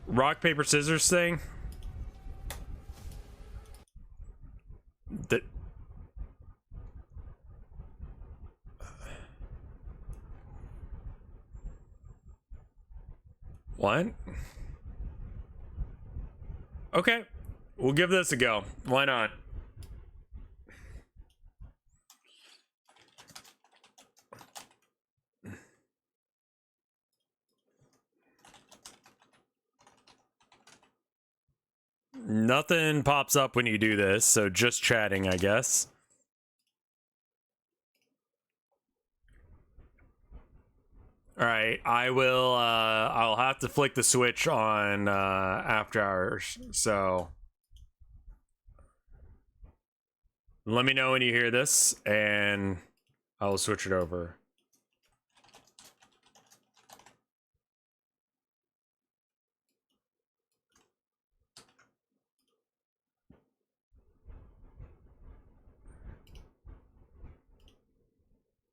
rock, paper, scissors thing. That. What? Okay, we'll give this a go. Why not? Nothing pops up when you do this, so just chatting, I guess. All right, I will. I'll have to flick the switch on after hours. So let me know when you hear this, and I will switch it over.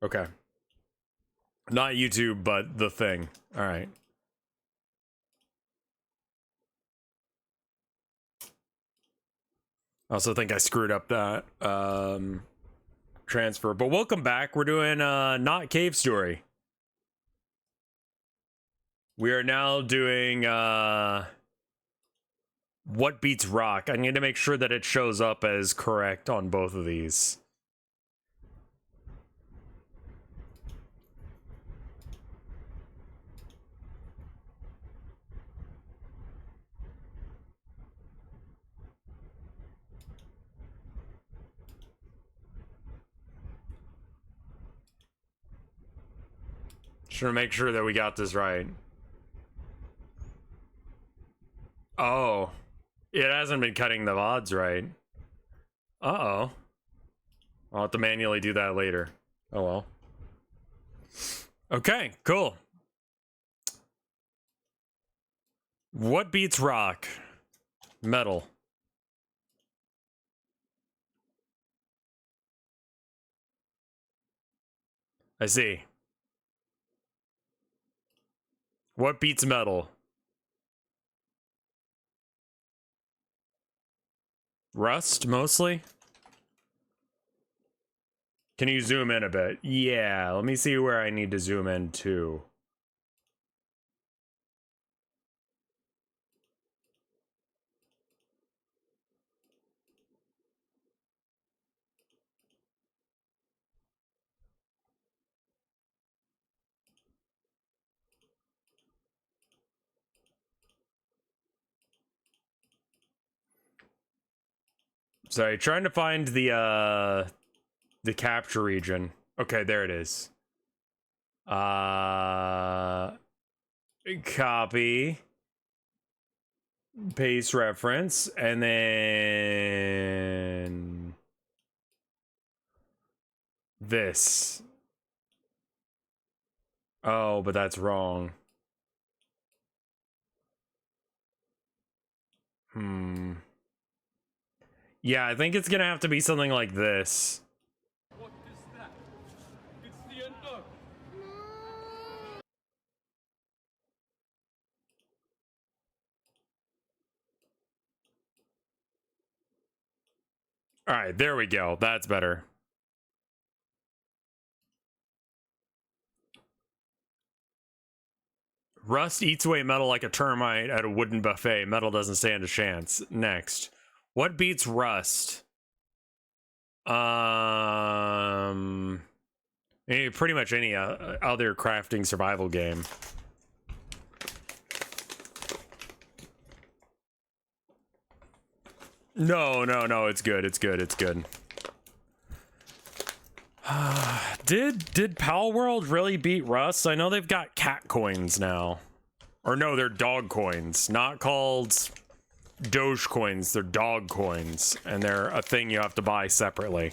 Okay. Not YouTube, but the thing. All right. I also think I screwed up that transfer, but welcome back. We're doing not cave story. We are now doing what beats rock. I need to make sure that it shows up as correct on both of these. Just to make sure that we got this right. Oh, it hasn't been cutting the VODs right. Uh-oh. I'll have to manually do that later. Oh well. Okay, cool. What beats rock? Metal. I see. What beats metal? Rust, mostly? Can you zoom in a bit? Yeah, let me see where I need to zoom in to. Sorry, trying to find the capture region. Okay, there it is. Copy. Paste reference, and then this. Oh, but that's wrong. Yeah, I think it's gonna have to be something like this. What is that? It's the unknown. All right, there we go. That's better. Rust eats away metal like a termite at a wooden buffet. Metal doesn't stand a chance. Next. What beats rust? Pretty much any other crafting survival game. No, it's good. It's good. It's good. Did Pal World really beat Rust? I know they've got cat coins now. Or no, they're dog coins. Not called Doge coins. They're dog coins. And they're a thing you have to buy separately.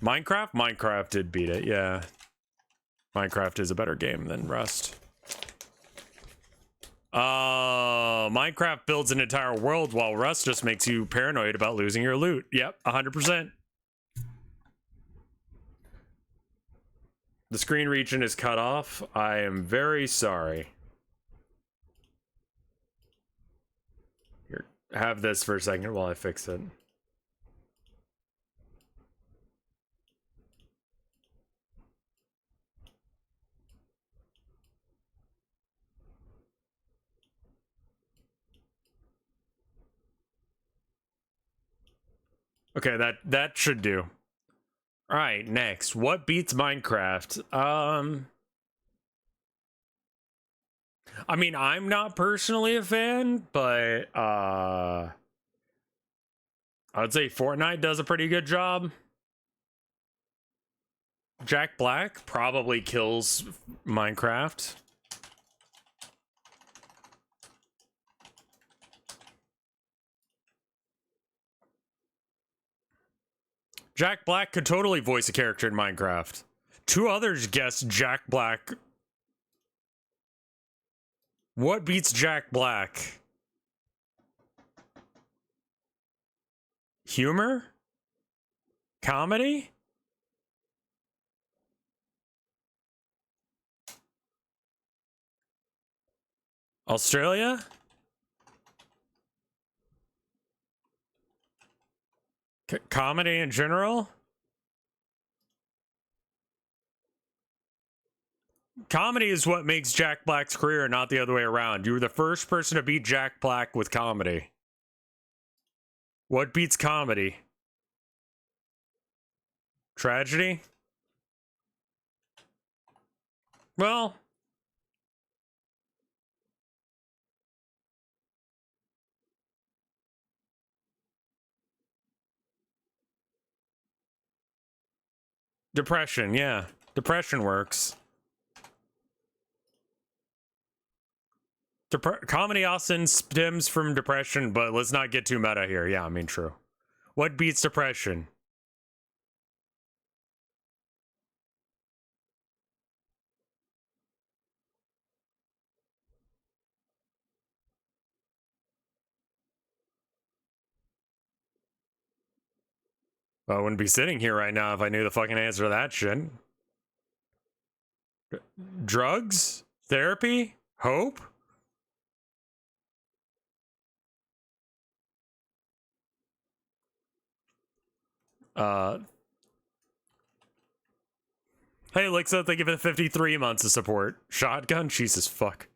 Minecraft? Minecraft did beat it, yeah. Minecraft is a better game than Rust. Minecraft builds an entire world while Rust just makes you paranoid about losing your loot. Yep, 100%. The screen region is cut off. I am very sorry. have this for a second while I fix it. Okay, that should do. All right, next. What beats Minecraft? I mean, I'm not personally a fan, but I would say Fortnite does a pretty good job. Jack Black probably kills Minecraft. Jack Black could totally voice a character in Minecraft. Two others guessed Jack Black. What beats Jack Black? Humor? Comedy? Australia? Comedy in general? Comedy is what makes Jack Black's career, not the other way around. You were the first person to beat Jack Black with comedy. What beats comedy? Tragedy? Well, depression, yeah. Depression works. Comedy often stems from depression, but let's not get too meta here. Yeah, I mean, true. What beats depression? Well, I wouldn't be sitting here right now if I knew the fucking answer to that shit. Drugs? Therapy? Hope? Hey, looks like they give it 53 months of support. Shotgun? Jesus fuck.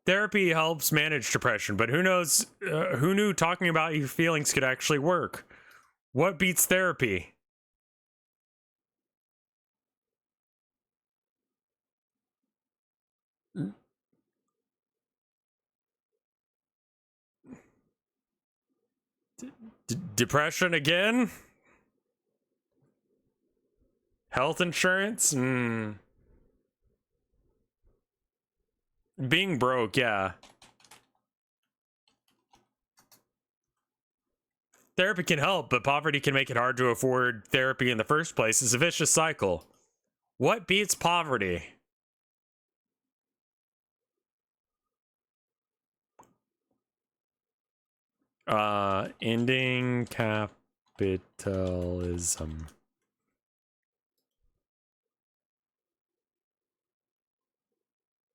Therapy helps manage depression, but who knows, who knew talking about your feelings could actually work? What beats therapy? Depression again? Health insurance? Being broke, yeah. Therapy can help, but poverty can make it hard to afford therapy in the first place. It's a vicious cycle. What beats poverty? Ending capitalism.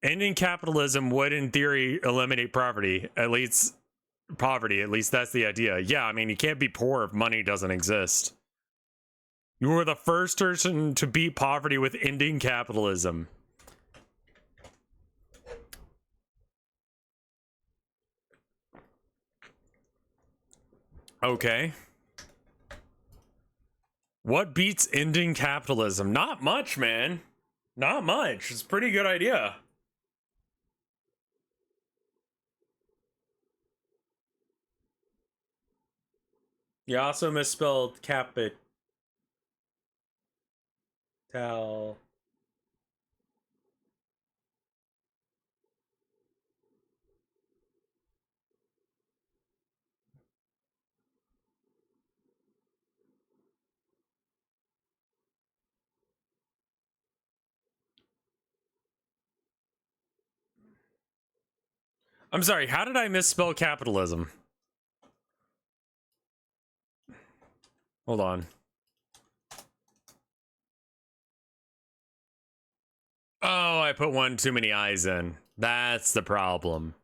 Ending capitalism would, in theory, eliminate poverty. At least that's the idea. Yeah, I mean, you can't be poor if money doesn't exist. You were the first person to beat poverty with ending capitalism. Okay. What beats ending capitalism? Not much, man. Not much. It's a pretty good idea. You also misspelled capital. I'm sorry, how did I misspell capitalism? Hold on. Oh, I put one too many eyes in. That's the problem.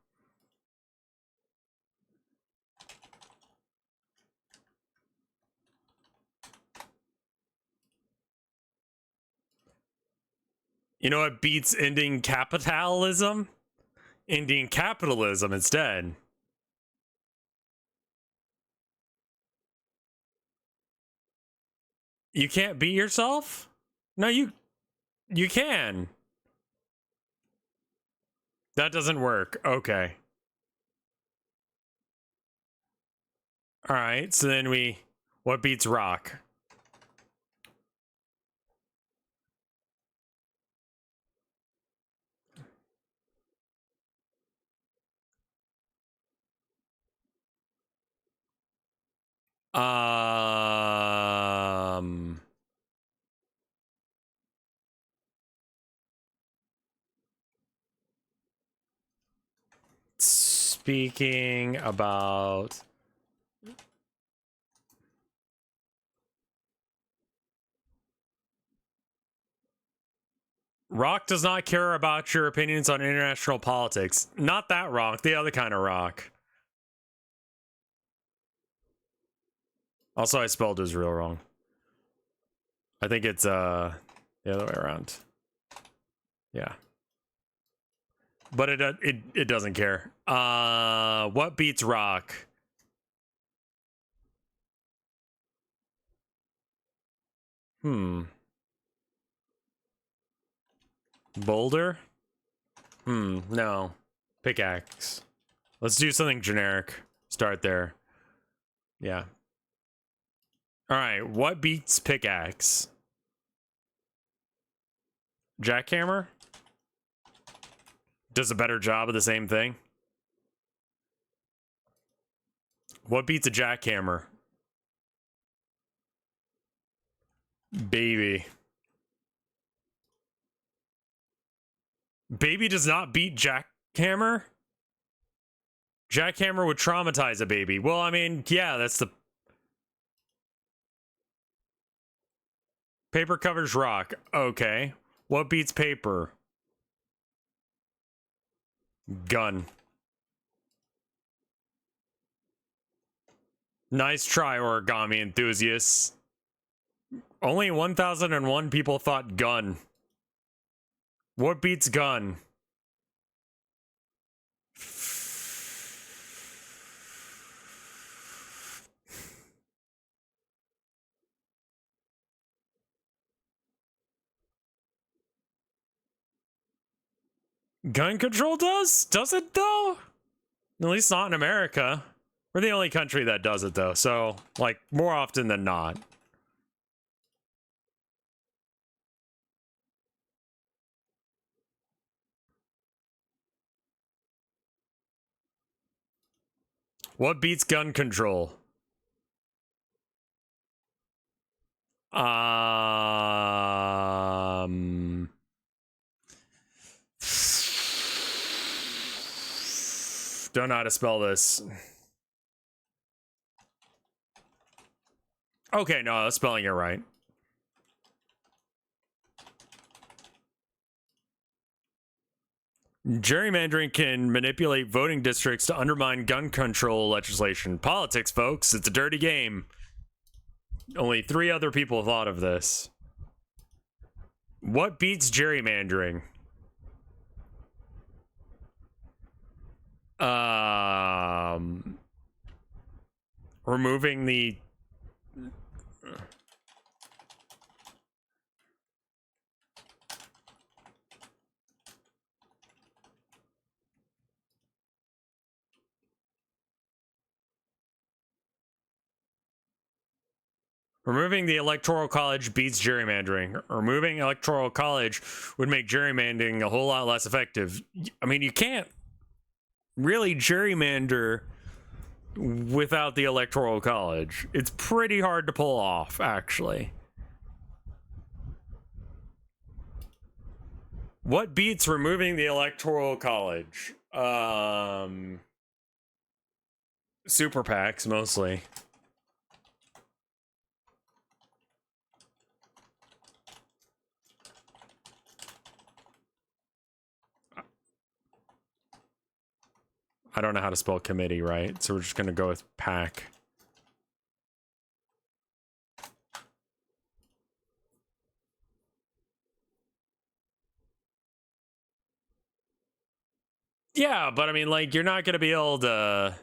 You know what beats ending capitalism? Ending capitalism instead. You can't beat yourself? No, you can. That doesn't work. Okay. All right. So then what beats rock? Um Speaking about rock does not care about your opinions on international politics. Not that rock, the other kind of rock. Also, I spelled Israel wrong. I think it's the other way around. Yeah. But it doesn't care. What beats rock? Boulder? No. Pickaxe. Let's do something generic. Start there. Yeah. Alright, what beats pickaxe? Jackhammer? Does a better job of the same thing? What beats a jackhammer? Baby. Baby does not beat jackhammer? Jackhammer would traumatize a baby. Well, I mean, yeah, that's the... Paper covers rock. Okay. What beats paper? Gun. Nice try, origami enthusiasts. Only 1,001 people thought gun. What beats gun? Gun control does? Does it though? At least not in America. We're the only country that does it though, so like more often than not. What beats gun control? Don't know how to spell this. Okay, no, I was spelling it right. Gerrymandering can manipulate voting districts to undermine gun control legislation. Politics, folks. It's a dirty game. Only 3 other people thought of this. What beats gerrymandering? Removing the... Removing the Electoral College beats gerrymandering. Removing Electoral College would make gerrymandering a whole lot less effective. I mean, you can't really gerrymander without the Electoral College. It's pretty hard to pull off, actually. What beats removing the Electoral College? Super PACs, mostly. I don't know how to spell committee, right? So we're just gonna go with PAC. Yeah, but I mean, like, you're not gonna be able to.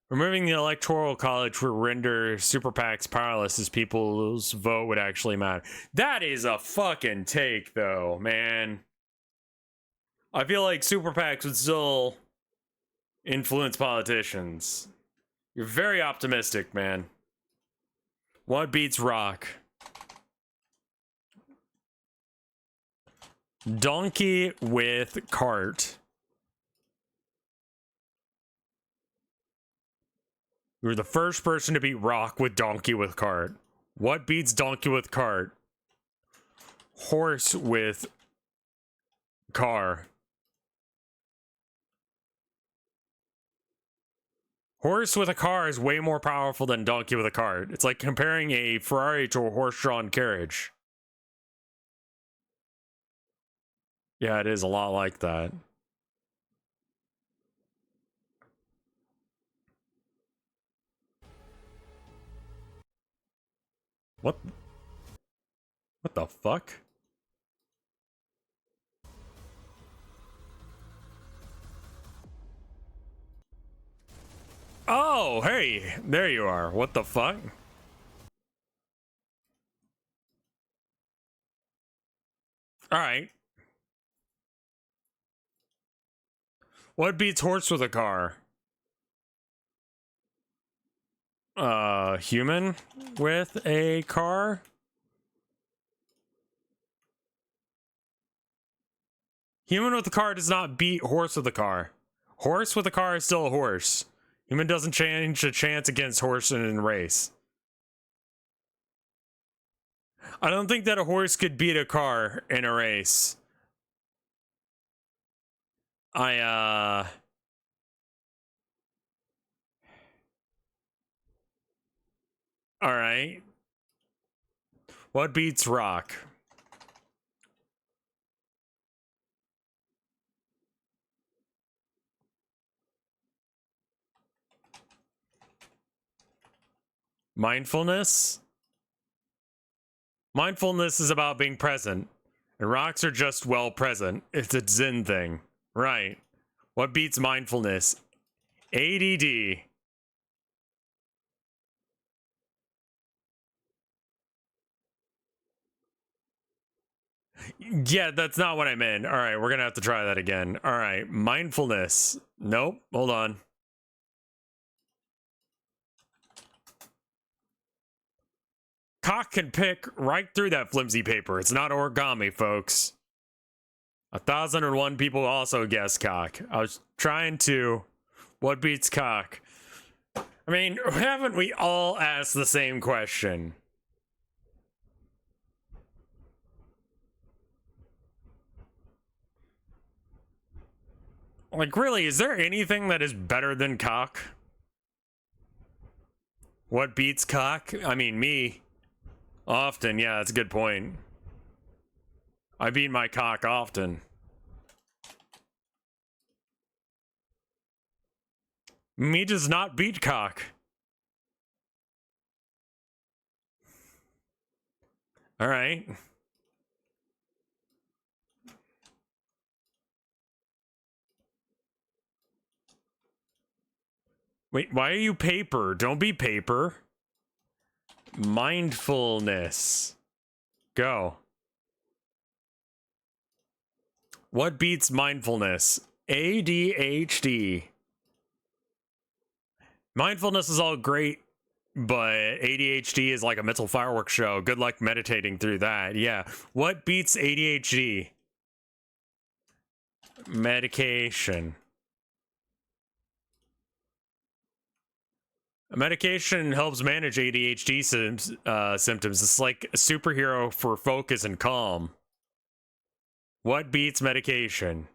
Removing the electoral college would render super PACs powerless, as people's vote would actually matter. That is a fucking take, though, man. I feel like super PACs would still influence politicians. You're very optimistic, man. What beats rock? Donkey with cart. You were the first person to beat rock with donkey with cart. What beats donkey with cart? Horse with car. Horse with a car is way more powerful than donkey with a cart. It's like comparing a Ferrari to a horse-drawn carriage. Yeah, it is a lot like that. What? What the fuck? Oh, hey, there you are. What the fuck? All right. What beats horse with a car? Human with a car? Human with a car does not beat horse with a car. Horse with a car is still a horse. Human doesn't change a chance against horse in a race. I don't think that a horse could beat a car in a race. All right. What beats rock? Mindfulness? Mindfulness is about being present, and rocks are just well present. It's a Zen thing. Right. What beats mindfulness? ADD. Yeah, that's not what I meant. All right, we're gonna have to try that again. All right, mindfulness. Nope, hold on. Cock can pick right through that flimsy paper. It's not origami, folks. 1,001 people also guessed cock. I was trying to. What beats cock? I mean, haven't we all asked the same question? Like, really, is there anything that is better than cock? What beats cock? I mean, me. Often, yeah, that's a good point. I beat my cock often. Me does not beat cock. All right. Wait, why are you paper? Don't be paper. Mindfulness. Go. What beats mindfulness? ADHD. Mindfulness is all great, but ADHD is like a mental fireworks show. Good luck meditating through that. Yeah. What beats ADHD? Medication. A medication helps manage ADHD symptoms. It's like a superhero for focus and calm. What beats medication?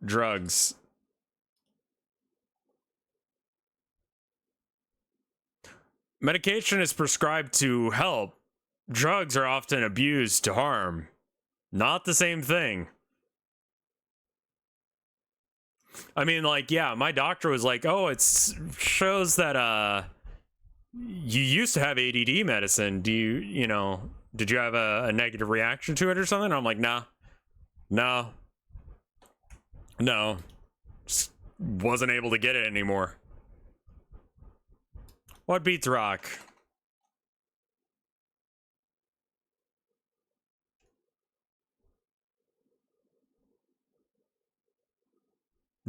Drugs. Medication is prescribed to help. Drugs are often abused to harm. Not the same thing. I mean, like, yeah, my doctor was like, oh, it shows that, you used to have ADD medicine. Do you know, Did you have a negative reaction to it or something? I'm like, nah. No. No. Just wasn't able to get it anymore. What beats rock?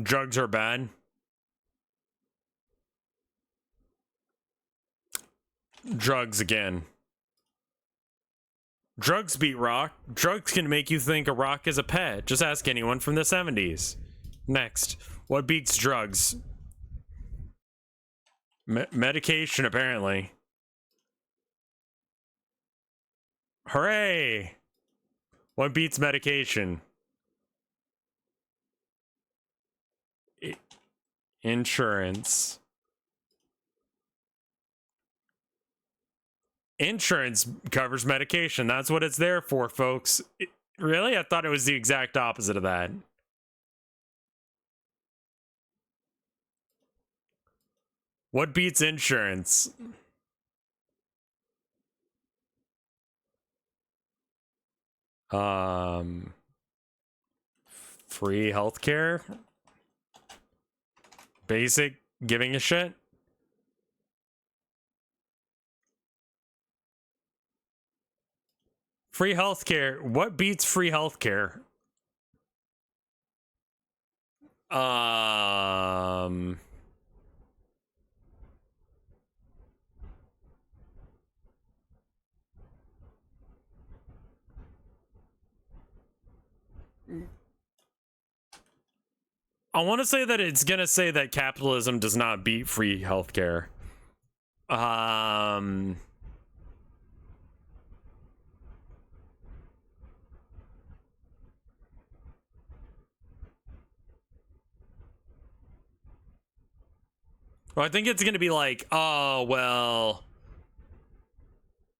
Drugs are bad. Drugs again. Drugs beat rock. Drugs can make you think a rock is a pet. Just ask anyone from the 70s. Next. What beats drugs? Medication, apparently. Hooray! What beats medication? Insurance. Insurance covers medication. That's what it's there for, folks. Really? I thought it was the exact opposite of that. What beats insurance? Free healthcare? Basic giving a shit? Free healthcare. What beats free healthcare? I want to say that it's gonna say that capitalism does not beat free healthcare. Well, I think it's gonna be like, oh well,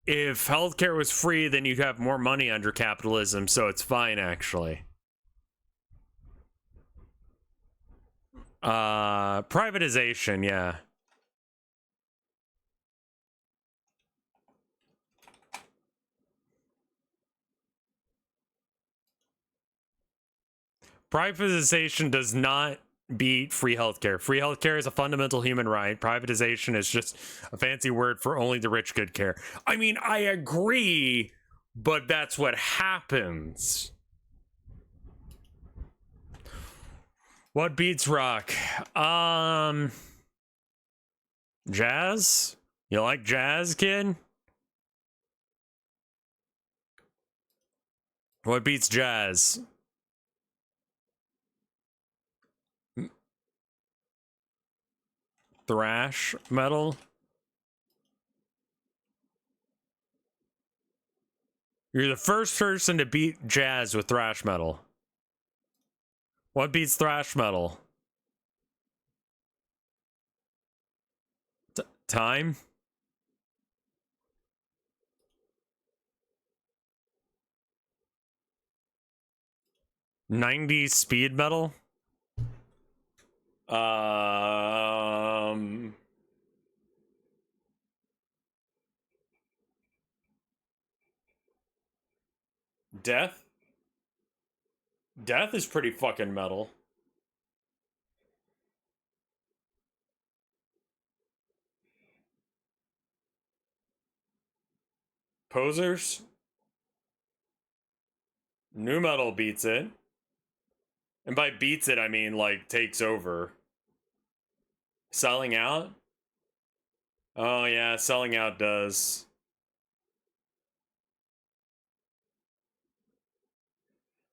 if healthcare was free, then you'd have more money under capitalism, so it's fine actually. Privatization, yeah. Privatization does not beat free healthcare. Free healthcare is a fundamental human right. Privatization is just a fancy word for only the rich good care. I mean, I agree, but that's what happens. What beats rock? Jazz? You like jazz, kid? What beats jazz? Thrash metal? You're the first person to beat jazz with thrash metal. What beats thrash metal? Time? '90s speed metal? Death? Death is pretty fucking metal. Posers? New metal beats it. And by beats it, I mean like takes over. Selling out? Oh yeah, selling out does.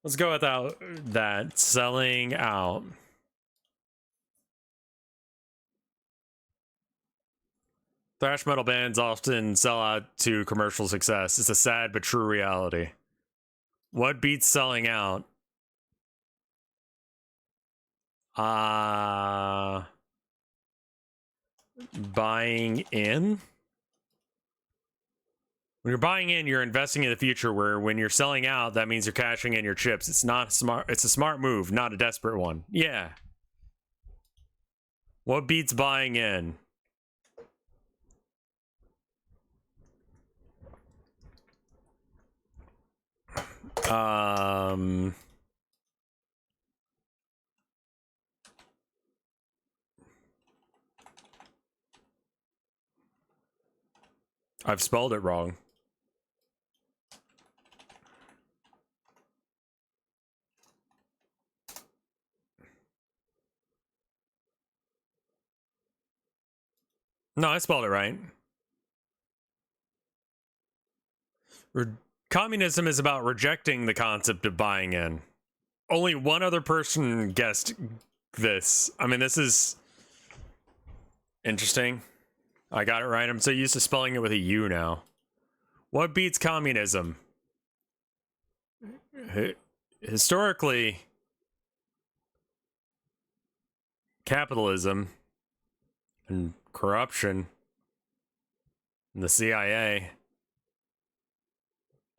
Let's go without that. Selling out. Thrash metal bands often sell out to commercial success. It's a sad but true reality. What beats selling out? Buying in? When you're buying in, you're investing in the future, where when you're selling out, that means you're cashing in your chips. It's not smart. It's a smart move, not a desperate one. Yeah. What beats buying in? I've spelled it wrong. No, I spelled it right. Communism is about rejecting the concept of buying in. Only one other person guessed this. I mean, this is interesting. I got it right. I'm so used to spelling it with a U now. What beats communism? Historically, capitalism and corruption and the CIA.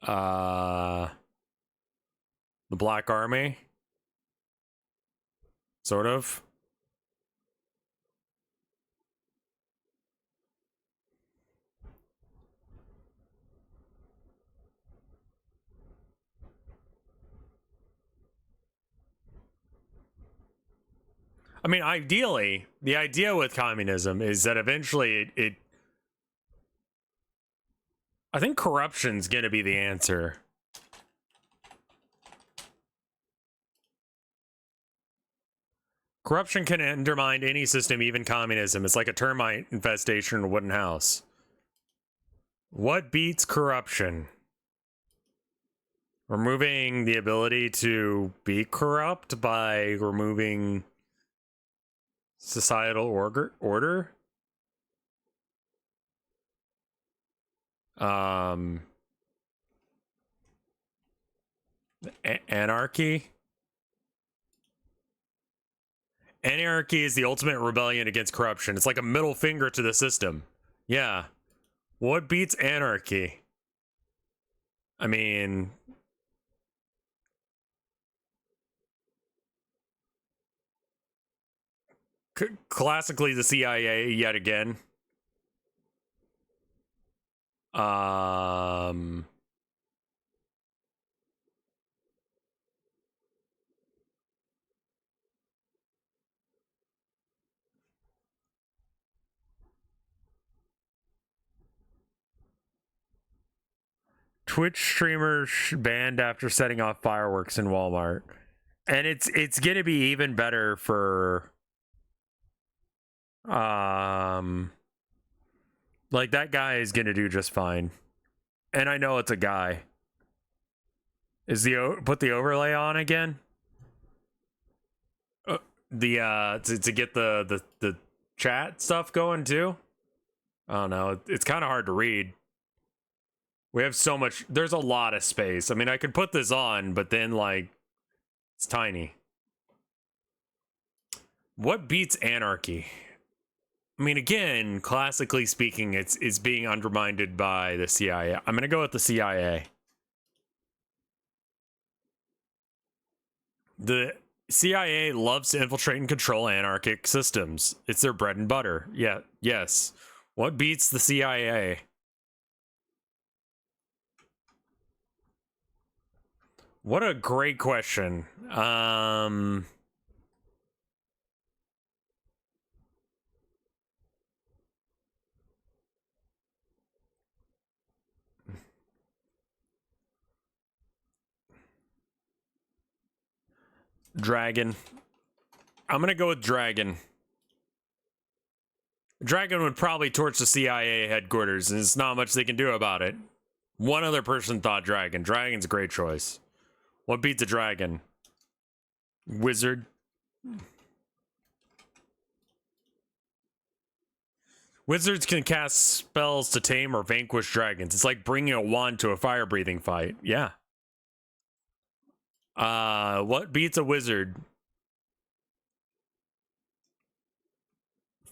The Black Army, sort of. I mean, ideally, the idea with communism is that eventually it I think corruption's gonna be the answer. Corruption can undermine any system, even communism. It's like a termite infestation in a wooden house. What beats corruption? Removing the ability to be corrupt by removing societal order? Anarchy? Anarchy is the ultimate rebellion against corruption. It's like a middle finger to the system. Yeah. What beats anarchy? I mean, classically the CIA yet again. Twitch streamer banned after setting off fireworks in Walmart. And it's gonna be even better for like that guy is gonna do just fine. And I know it's a guy. Is the put the overlay on again? To get the chat stuff going too? I don't know. It's kind of hard to read. We have so much. There's a lot of space. I mean, I could put this on, but then like it's tiny. What beats anarchy? I mean, again, classically speaking, it's being undermined by the CIA. I'm gonna go with the CIA. The CIA loves to infiltrate and control anarchic systems. It's their bread and butter. Yeah, yes. What beats the CIA? What a great question. Dragon. I'm gonna go with Dragon. Dragon would probably torch the CIA headquarters, and there's not much they can do about it. One other person thought Dragon. Dragon's a great choice. What beats a dragon? Wizard. Wizards can cast spells to tame or vanquish dragons. It's like bringing a wand to a fire-breathing fight. Yeah. What beats a wizard?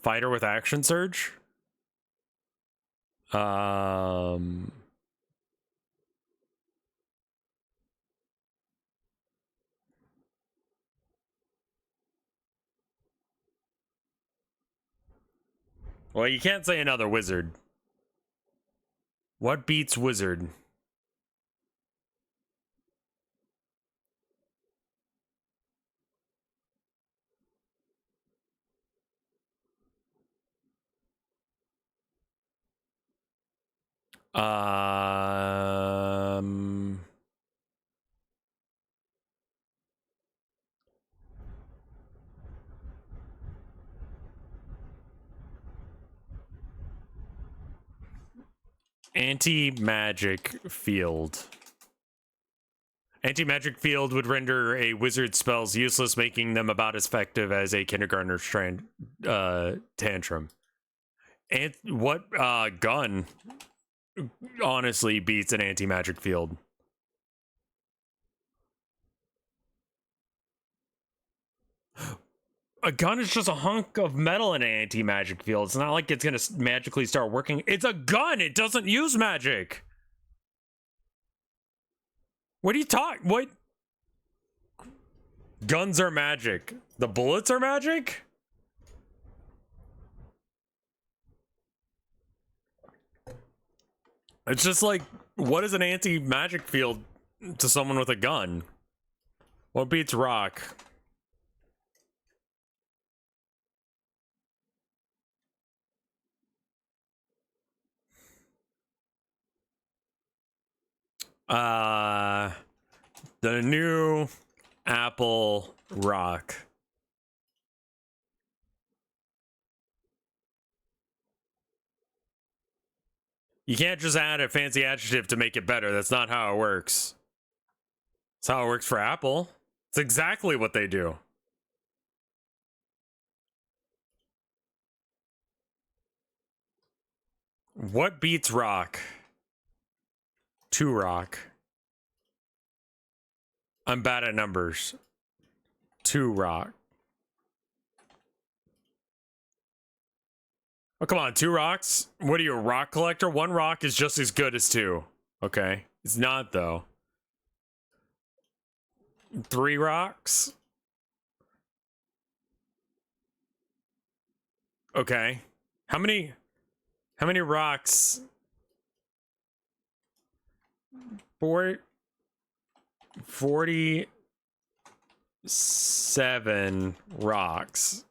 Fighter with action surge? Well, you can't say another wizard. What beats wizard? Um, Anti-magic field. Anti-magic field would render a wizard's spells useless, making them about as effective as a kindergartner's tantrum. And what gun honestly beats an anti-magic field? A gun is just a hunk of metal in an anti-magic field. It's not like it's gonna magically start working. It's a gun. It doesn't use magic. What are you talking? What? Guns are magic. The bullets are magic? It's just like, what is an anti-magic field to someone with a gun? What beats rock? The new Apple rock. You can't just add a fancy adjective to make it better. That's not how it works. That's how it works for Apple. It's exactly what they do. What beats rock? 2 rock. I'm bad at numbers. 2 rock. Oh, come on, 2 rocks? What are you, a rock collector? 1 rock is just as good as 2. Okay. It's not, though. 3 rocks? Okay. How many rocks? 47 rocks.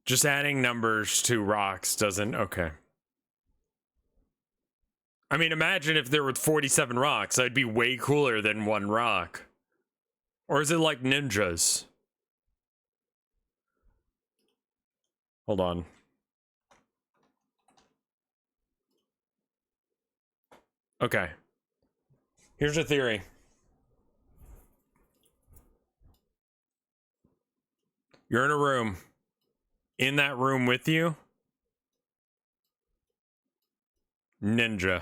Just adding numbers to rocks doesn't... Okay. I mean, imagine if there were 47 rocks. That'd be way cooler than 1 rock. Or is it like ninjas? Hold on. Okay. Here's a theory. You're in a room. In that room with you, ninja.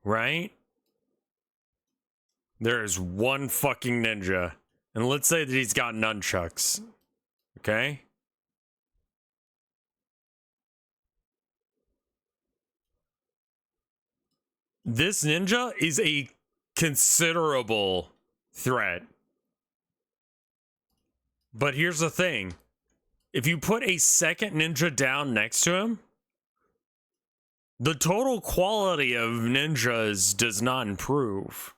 Right? There is 1 fucking ninja. And let's say that he's got nunchucks. Okay? This ninja is a considerable threat. But here's the thing. If you put a second ninja down next to him, the total quality of ninjas does not improve.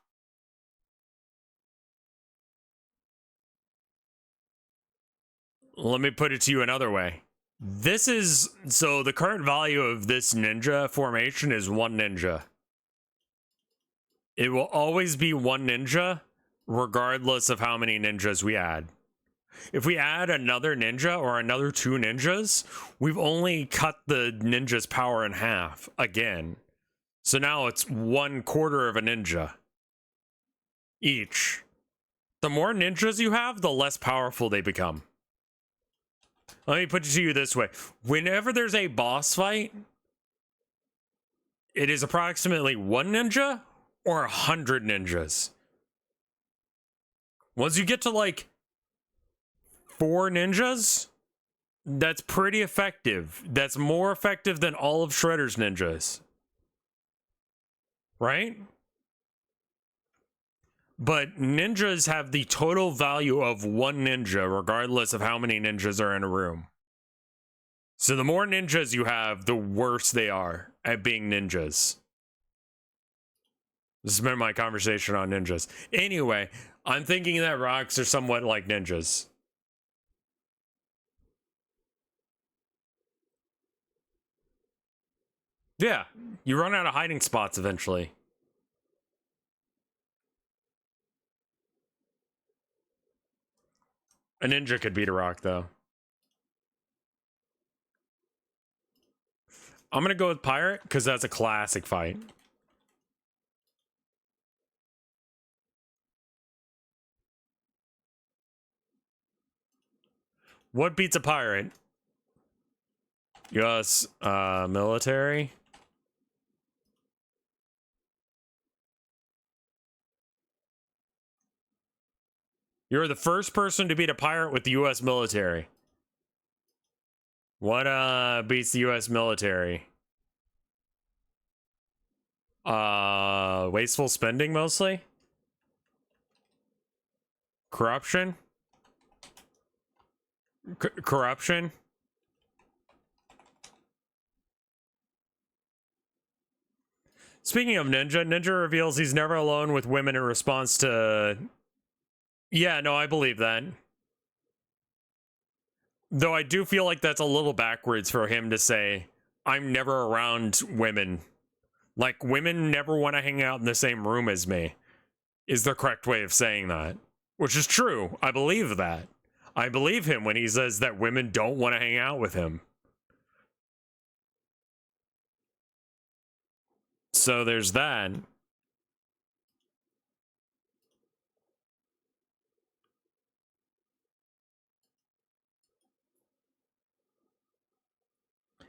Let me put it to you another way. This is... So the current value of this ninja formation is 1 ninja. It will always be 1 ninja, regardless of how many ninjas we add. If we add another ninja or another 2 ninjas, we've only cut the ninja's power in half again. So now it's 1/4 of a ninja each. The more ninjas you have, the less powerful they become. Let me put it to you this way. Whenever there's a boss fight, it is approximately 1 ninja or 100 ninjas. Once you get to like 4 ninjas, that's pretty effective. That's more effective than all of Shredder's ninjas. Right? But ninjas have the total value of 1 ninja, regardless of how many ninjas are in a room. So the more ninjas you have, the worse they are at being ninjas. This has been my conversation on ninjas. Anyway, I'm thinking that rocks are somewhat like ninjas. Yeah, you run out of hiding spots eventually. A ninja could beat a rock, though. I'm gonna go with pirate, because that's a classic fight. What beats a pirate? US military. You're the first person to beat a pirate with the US military. What beats the US military? Wasteful spending mostly? Corruption? Corruption? Speaking of Ninja reveals he's never alone with women in response to... Yeah, no, I believe that. Though I do feel like that's a little backwards for him to say, I'm never around women. Like, women never want to hang out in the same room as me, is the correct way of saying that. Which is true. I believe that. I believe him when he says that women don't want to hang out with him. So there's that.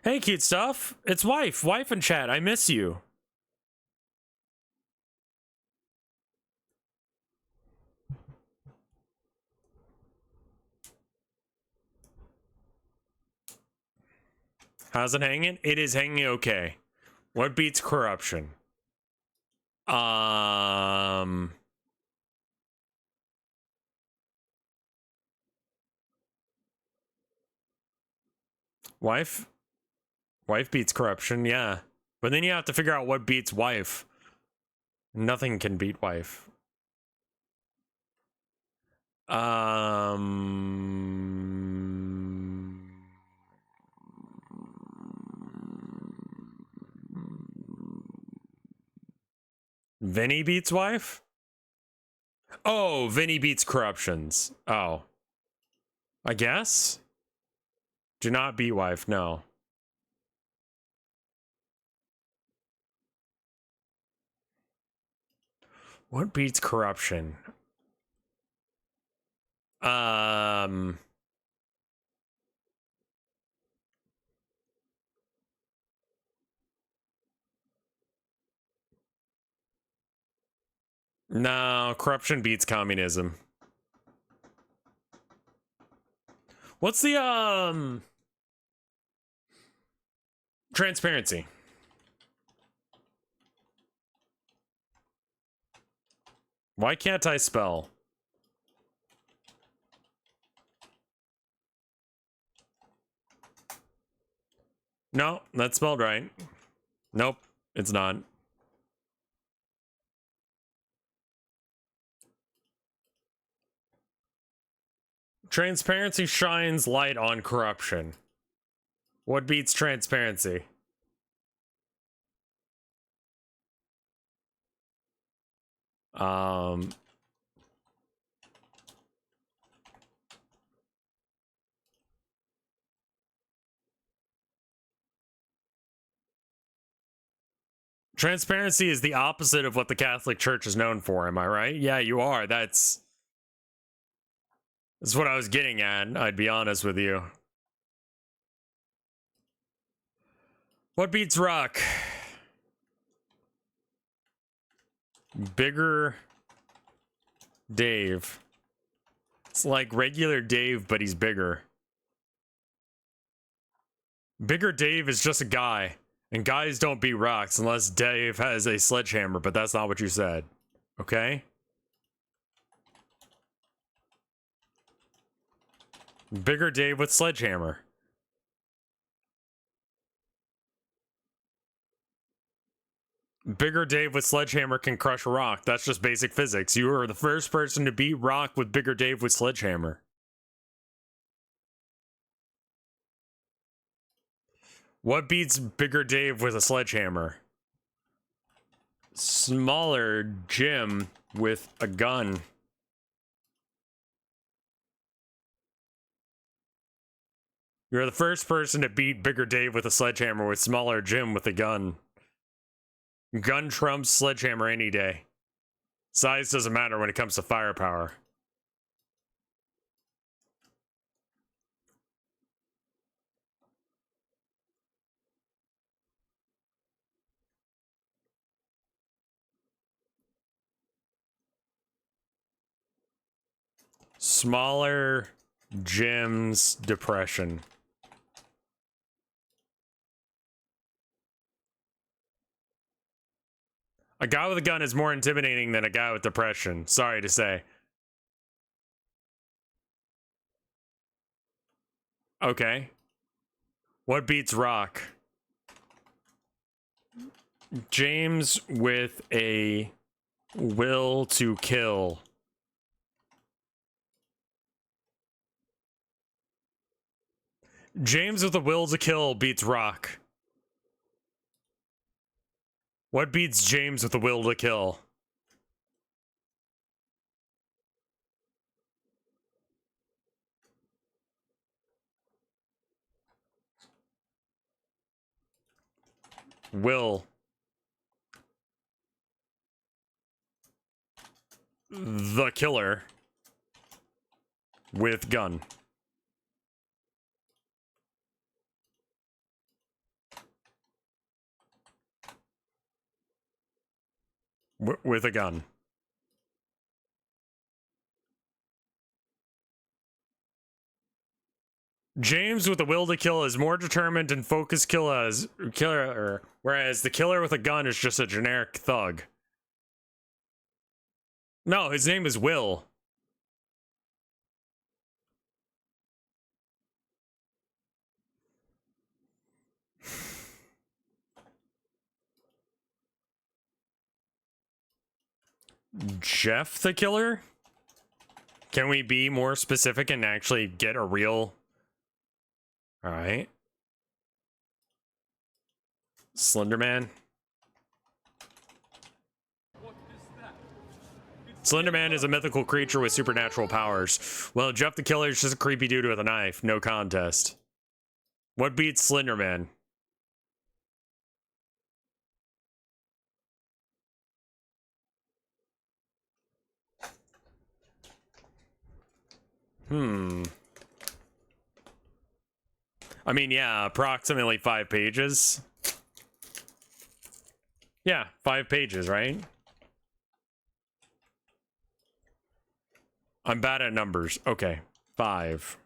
Hey, cute stuff. It's wife. Wife in chat. I miss you. How's it hanging? It is hanging okay. What beats corruption? Wife? Wife beats corruption, yeah. But then you have to figure out what beats wife. Nothing can beat wife. Vinny beats wife? Oh, Vinny beats corruptions. Oh. I guess? Do not beat wife, no. What beats corruption? No, corruption beats communism. What's the, transparency? Why can't I spell? No, that's spelled right. Nope, it's not. Transparency shines light on corruption. What beats transparency? Transparency is the opposite of what the Catholic Church is known for, am I right? Yeah, you are. That's what I was getting at, I'd be honest with you. What beats rock? Bigger Dave. It's like regular Dave, but he's bigger. Bigger Dave is just a guy. And guys don't beat rocks unless Dave has a sledgehammer, but that's not what you said. Okay? Bigger Dave with sledgehammer. Bigger Dave with sledgehammer can crush a rock. That's just basic physics. You are the first person to beat rock with Bigger Dave with sledgehammer. What beats Bigger Dave with a sledgehammer? Smaller Jim with a gun. You're the first person to beat Bigger Dave with a sledgehammer with Smaller Jim with a gun. Gun trumps sledgehammer any day. Size doesn't matter when it comes to firepower. Smaller Jim's depression. A guy with a gun is more intimidating than a guy with depression. Sorry to say. Okay. What beats Rock? James with a will to kill. James with a will to kill beats Rock. What beats James with a will to kill? Will. The killer. With gun. With a gun. James with a will to kill is more determined and focused killer, whereas the killer with a gun is just a generic thug. No, his name is Will. Jeff the killer? Can we be more specific and actually get a real... Alright. Slenderman. What is that? Slenderman is a mythical creature with supernatural powers. Well, Jeff the Killer is just a creepy dude with a knife. No contest. What beats Slenderman? I mean, yeah, approximately 5 pages. Yeah, 5 pages, right? I'm bad at numbers. Okay, 5.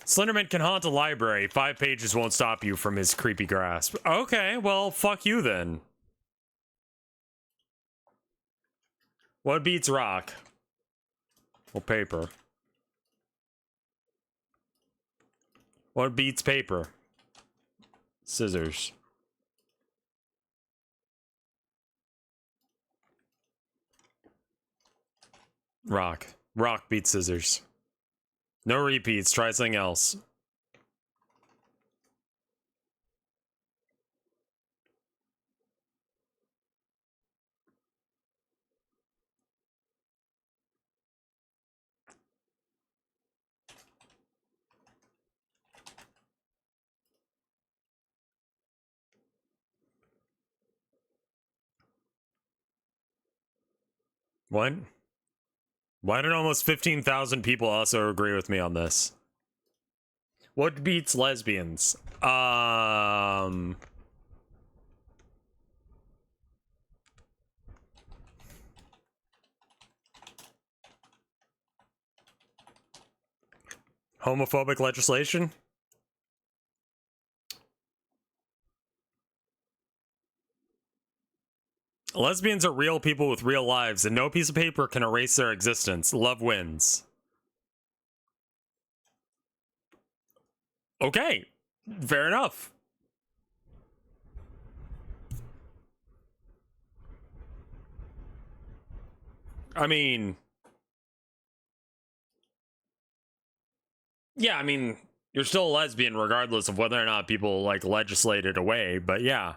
Slenderman can haunt a library. 5 pages won't stop you from his creepy grasp. Okay, well, fuck you then. What beats rock? Well, paper. What beats paper? Scissors. Rock. Rock beats scissors. No repeats. Try something else. What? Why did almost 15,000 people also agree with me on this? What beats lesbians? Homophobic legislation? Lesbians are real people with real lives, and no piece of paper can erase their existence. Love wins. Okay, fair enough. I mean, Yeah, I mean, you're still a lesbian regardless of whether or not people like legislate it away, but yeah.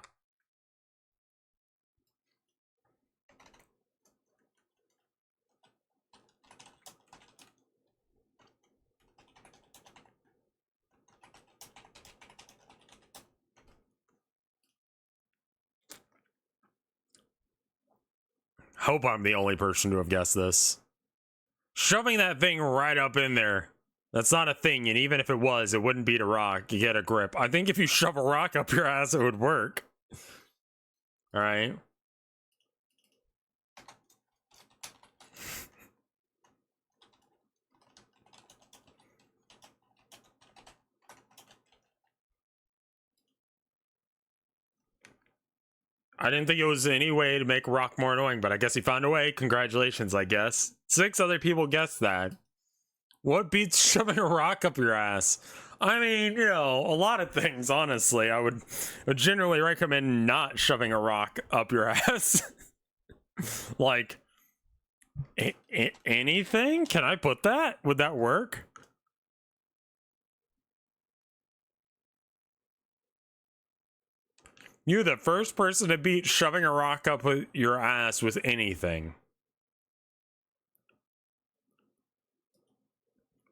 Hope I'm the only person to have guessed this. Shoving that thing right up in there. That's not a thing, and even if it was, it wouldn't beat a rock. You get a grip. I think if you shove a rock up your ass, it would work. Alright. I didn't think it was any way to make rock more annoying, but I guess he found a way. Congratulations, I guess. 6 other people guessed that. What beats shoving a rock up your ass? I mean, you know, a lot of things, honestly. I would generally recommend not shoving a rock up your ass. Like, anything? Can I put that? Would that work? You're the first person to beat shoving a rock up your ass with anything.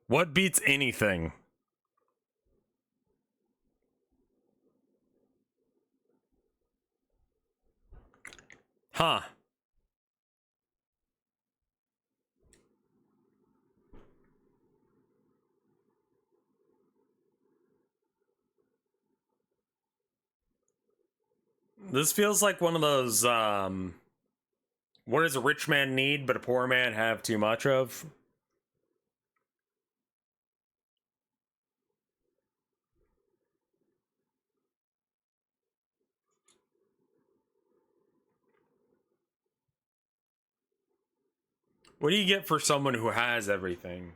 What beats anything? Huh. This feels like one of those, what does a rich man need but a poor man have too much of? What do you get for someone who has everything?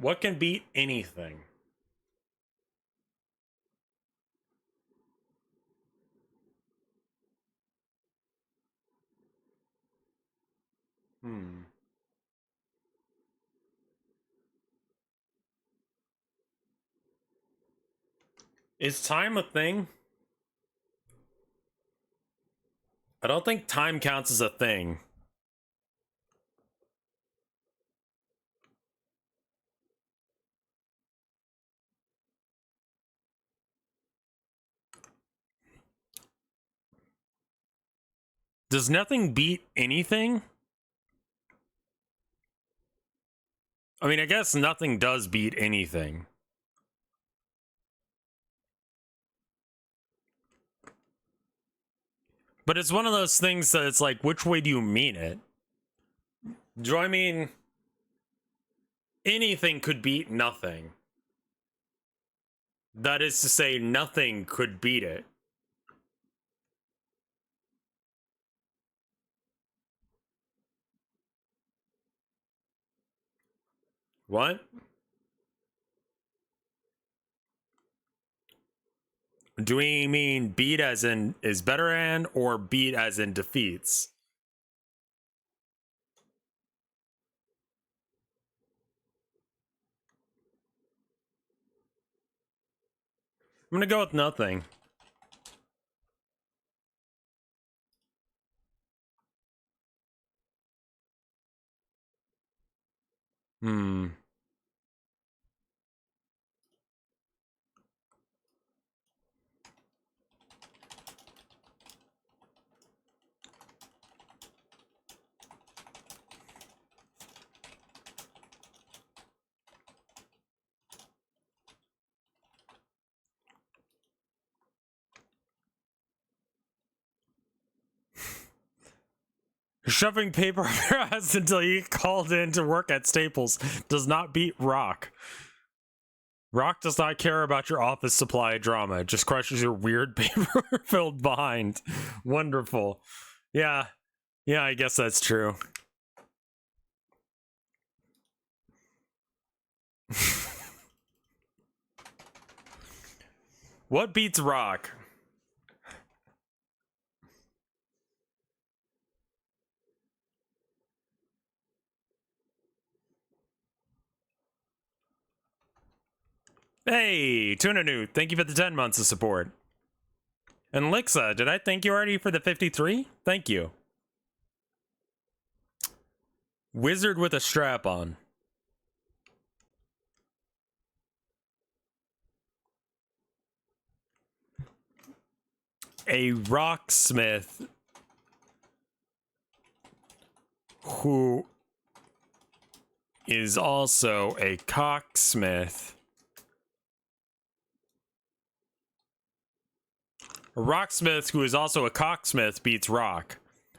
What can beat anything? Hmm. Is time a thing? I don't think time counts as a thing. Does nothing beat anything? I mean, I guess nothing does beat anything. But it's one of those things that it's like, which way do you mean it? Do I mean anything could beat nothing? That is to say, nothing could beat it. What? Do we mean beat as in is better than, or beat as in defeats? I'm gonna go with nothing. Hmm. Shoving paper up your ass until you get called in to work at Staples does not beat Rock. Rock does not care about your office supply drama. It just crushes your weird paper-filled behind. Wonderful. Yeah. Yeah, I guess that's true. What beats Rock? Hey, Tuna Newt, thank you for the 10 months of support. And Lixa, did I thank you already for the 53? Thank you. Wizard with a strap on. A rocksmith who is also a cocksmith. A rocksmith who is also a cocksmith beats rock.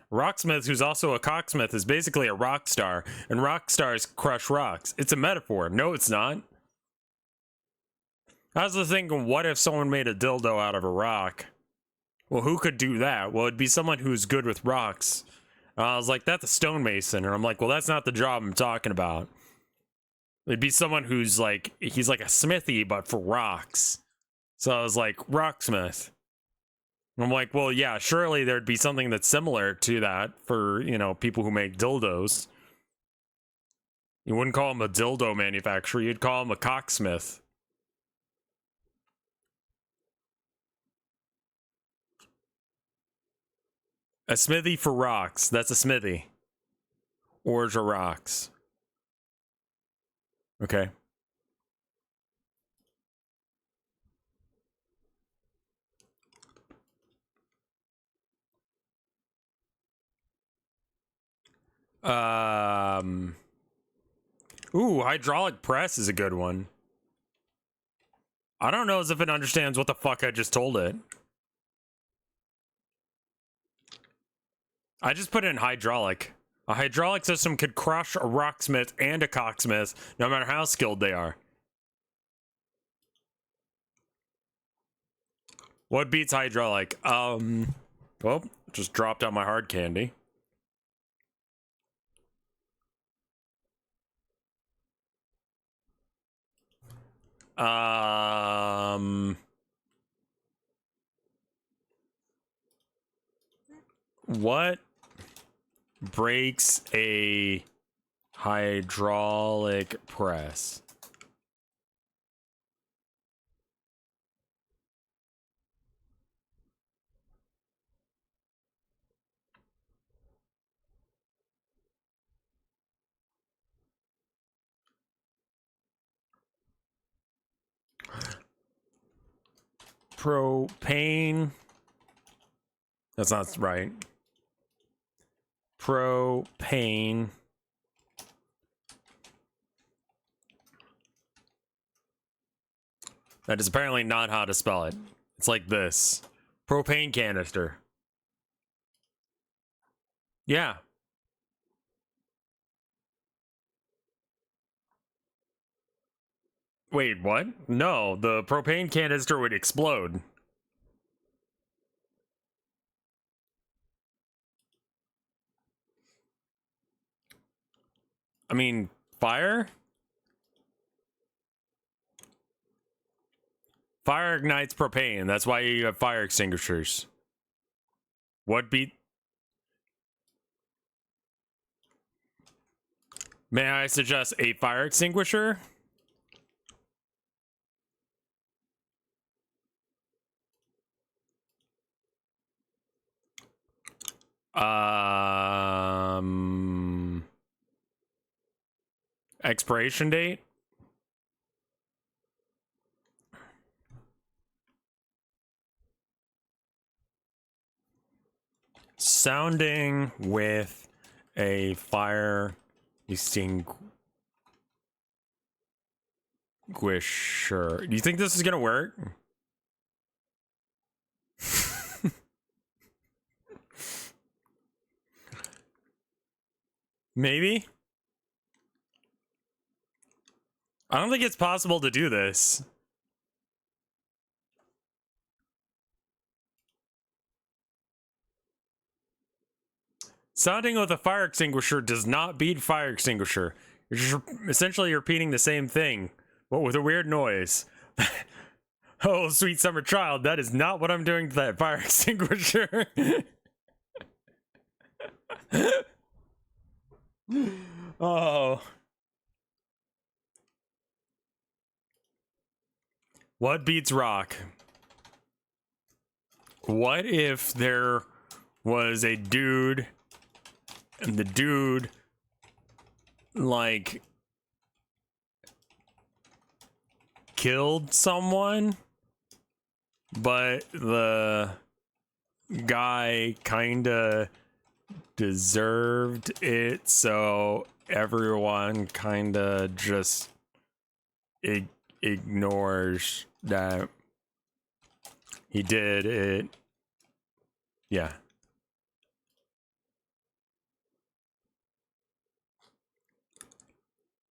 A rocksmith who's also a cocksmith is basically a rock star, and rock stars crush rocks. It's a metaphor. No, it's not. I was thinking, what if someone made a dildo out of a rock? Well, who could do that? Well, it'd be someone who's good with rocks. I was like, that's a stonemason. And I'm like, well, that's not the job I'm talking about. It'd be someone who's like, he's like a smithy, but for rocks. So I was like, rocksmith. And I'm like, well, yeah, surely there'd be something that's similar to that for, you know, people who make dildos. You wouldn't call him a dildo manufacturer. You'd call him a cocksmith. A smithy for rocks. That's a smithy. Ores or rocks. Okay. Ooh, hydraulic press is a good one. I don't know as if it understands what the fuck I just told it. I just put in hydraulic. A hydraulic system could crush a rocksmith and a cocksmith, no matter how skilled they are. What beats hydraulic? Well, just dropped out my hard candy. What breaks a hydraulic press? Propane. That's not right. Propane. That is apparently not how to spell it. It's like this. Propane canister. Yeah. Wait, what? No, the propane canister would explode. I mean, fire? Fire ignites propane. That's why you have fire extinguishers. What beat? May I suggest a fire extinguisher? Expiration date? Sounding with a fire extinguisher. Do you think this is gonna work? Maybe? I don't think it's possible to do this. Sounding with a fire extinguisher does not beat fire extinguisher. You're just essentially repeating the same thing, but with a weird noise. Oh, sweet summer child, that is not what I'm doing to that fire extinguisher. Oh. What beats rock? What if there was a dude and the dude like killed someone, but the guy kinda deserved it, so everyone kinda just ignores that he did it. Yeah.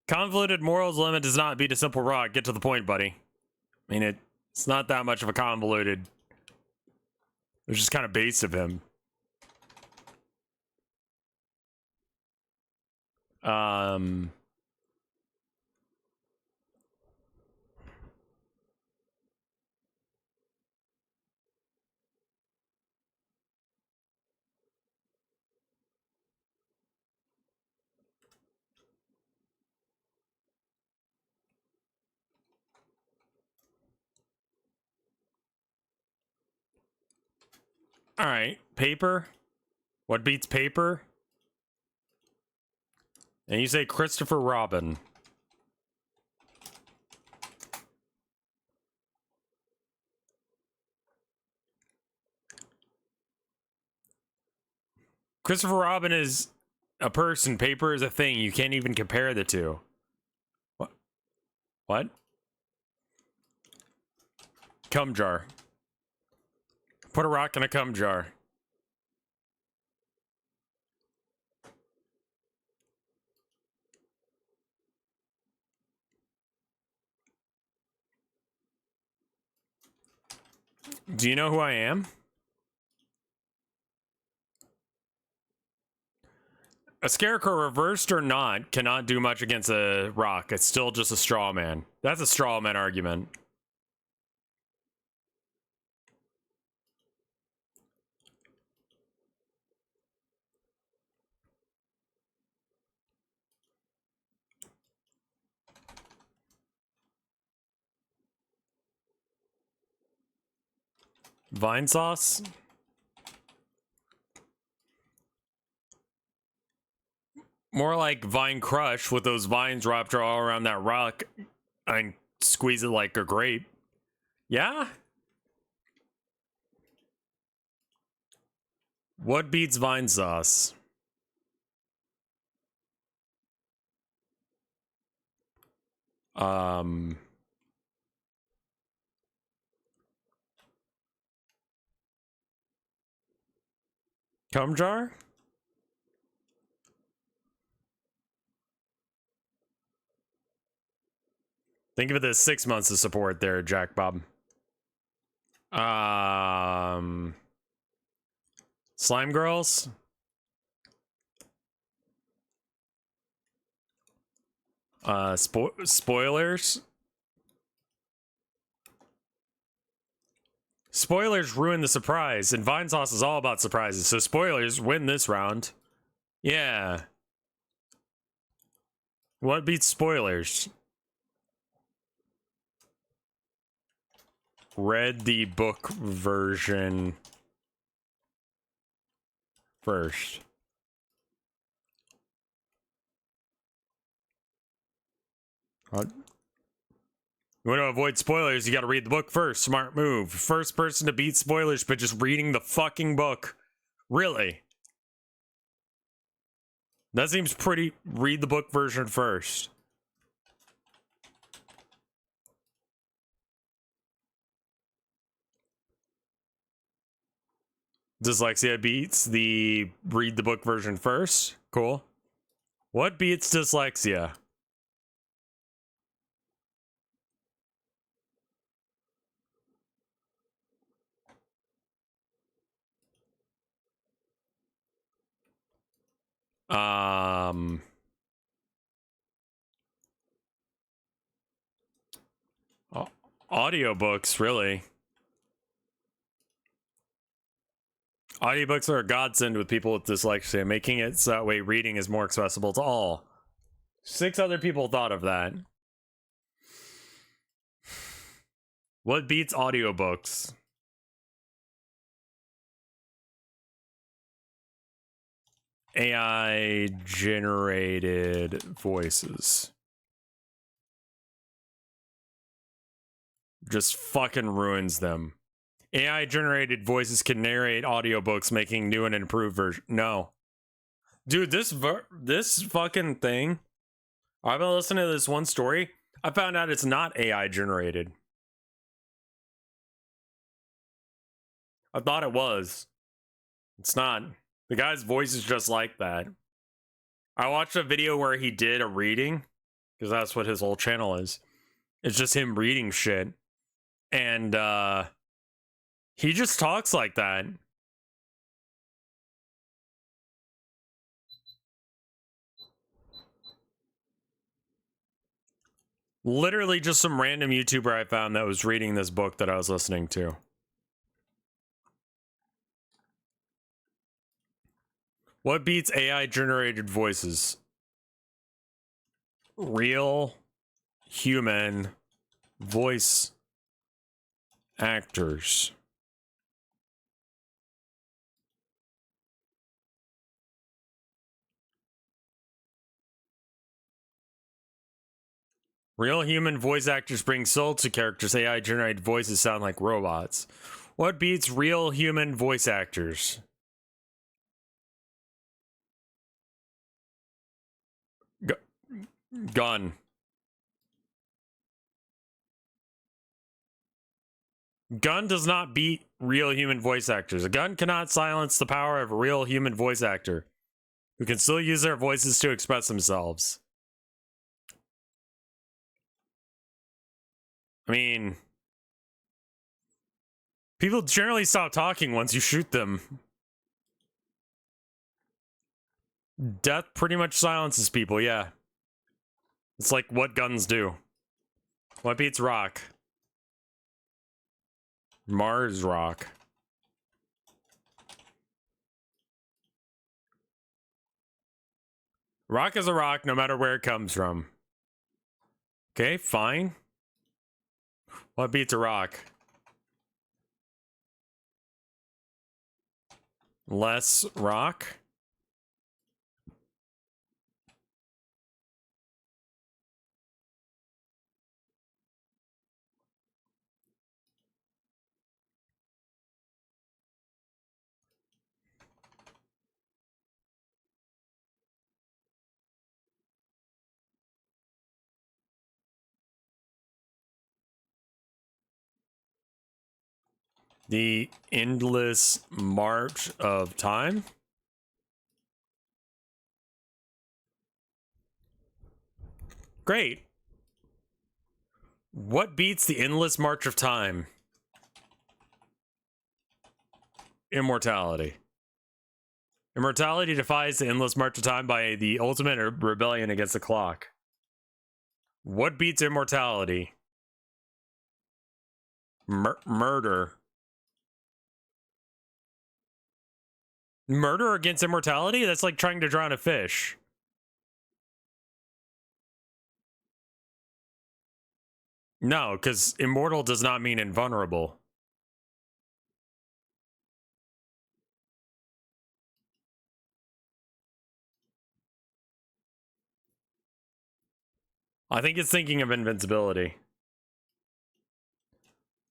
Convoluted morals limit does not beat a simple rock. Get to the point, buddy. I mean, it's not that much of a convoluted. It's just kind of base of him. All right, paper. What beats paper? And you say Christopher Robin. Christopher Robin is a person. Paper is a thing. You can't even compare the two. What? What? Cum jar. Put a rock in a cum jar. Do you know who I am? A scarecrow, reversed or not, cannot do much against a rock. It's still just a straw man. That's a straw man argument. Vine sauce? More like vine crush with those vines wrapped all around that rock and squeeze it like a grape. Yeah? What beats vine sauce? Cum jar? Think of it as 6 months of support there, Jack Bob. Slime girls? Spoilers? Spoilers ruin the surprise, and Vine Sauce is all about surprises, so spoilers win this round. Yeah. What beats spoilers? Read the book version first. What? You want to avoid spoilers, you gotta read the book first. Smart move. First person to beat spoilers, but just reading the fucking book. Really? That seems pretty... Read the book version first. Dyslexia beats the read the book version first. Cool. What beats dyslexia? Audiobooks, really. Audiobooks are a godsend with people with dyslexia, making it so that way reading is more accessible to all. 6 other people thought of that. What beats audiobooks? AI generated voices. Just fucking ruins them. AI generated voices can narrate audiobooks, making new and improved version. No. Dude, this fucking thing. I've been listening to this one story. I found out it's not AI generated. I thought it was. It's not. The guy's voice is just like that. I watched a video where he did a reading, because that's what his whole channel is. It's just him reading shit. And he just talks like that. Literally just some random YouTuber I found that was reading this book that I was listening to. What beats AI generated voices? Real human voice actors. Real human voice actors bring soul to characters. AI generated voices sound like robots. What beats real human voice actors? Gun. Gun does not beat real human voice actors. A gun cannot silence the power of a real human voice actor who can still use their voices to express themselves. I mean, people generally stop talking once you shoot them. Death pretty much silences people, yeah. It's like what guns do. What beats rock? Mars rock. Rock is a rock no matter where it comes from. Okay, fine. What beats a rock? Less rock? The endless march of time? Great. What beats the endless march of time? Immortality. Immortality defies the endless march of time by the ultimate rebellion against the clock. What beats immortality? Murder. Murder against immortality? That's like trying to drown a fish. No, because immortal does not mean invulnerable. I think it's thinking of invincibility.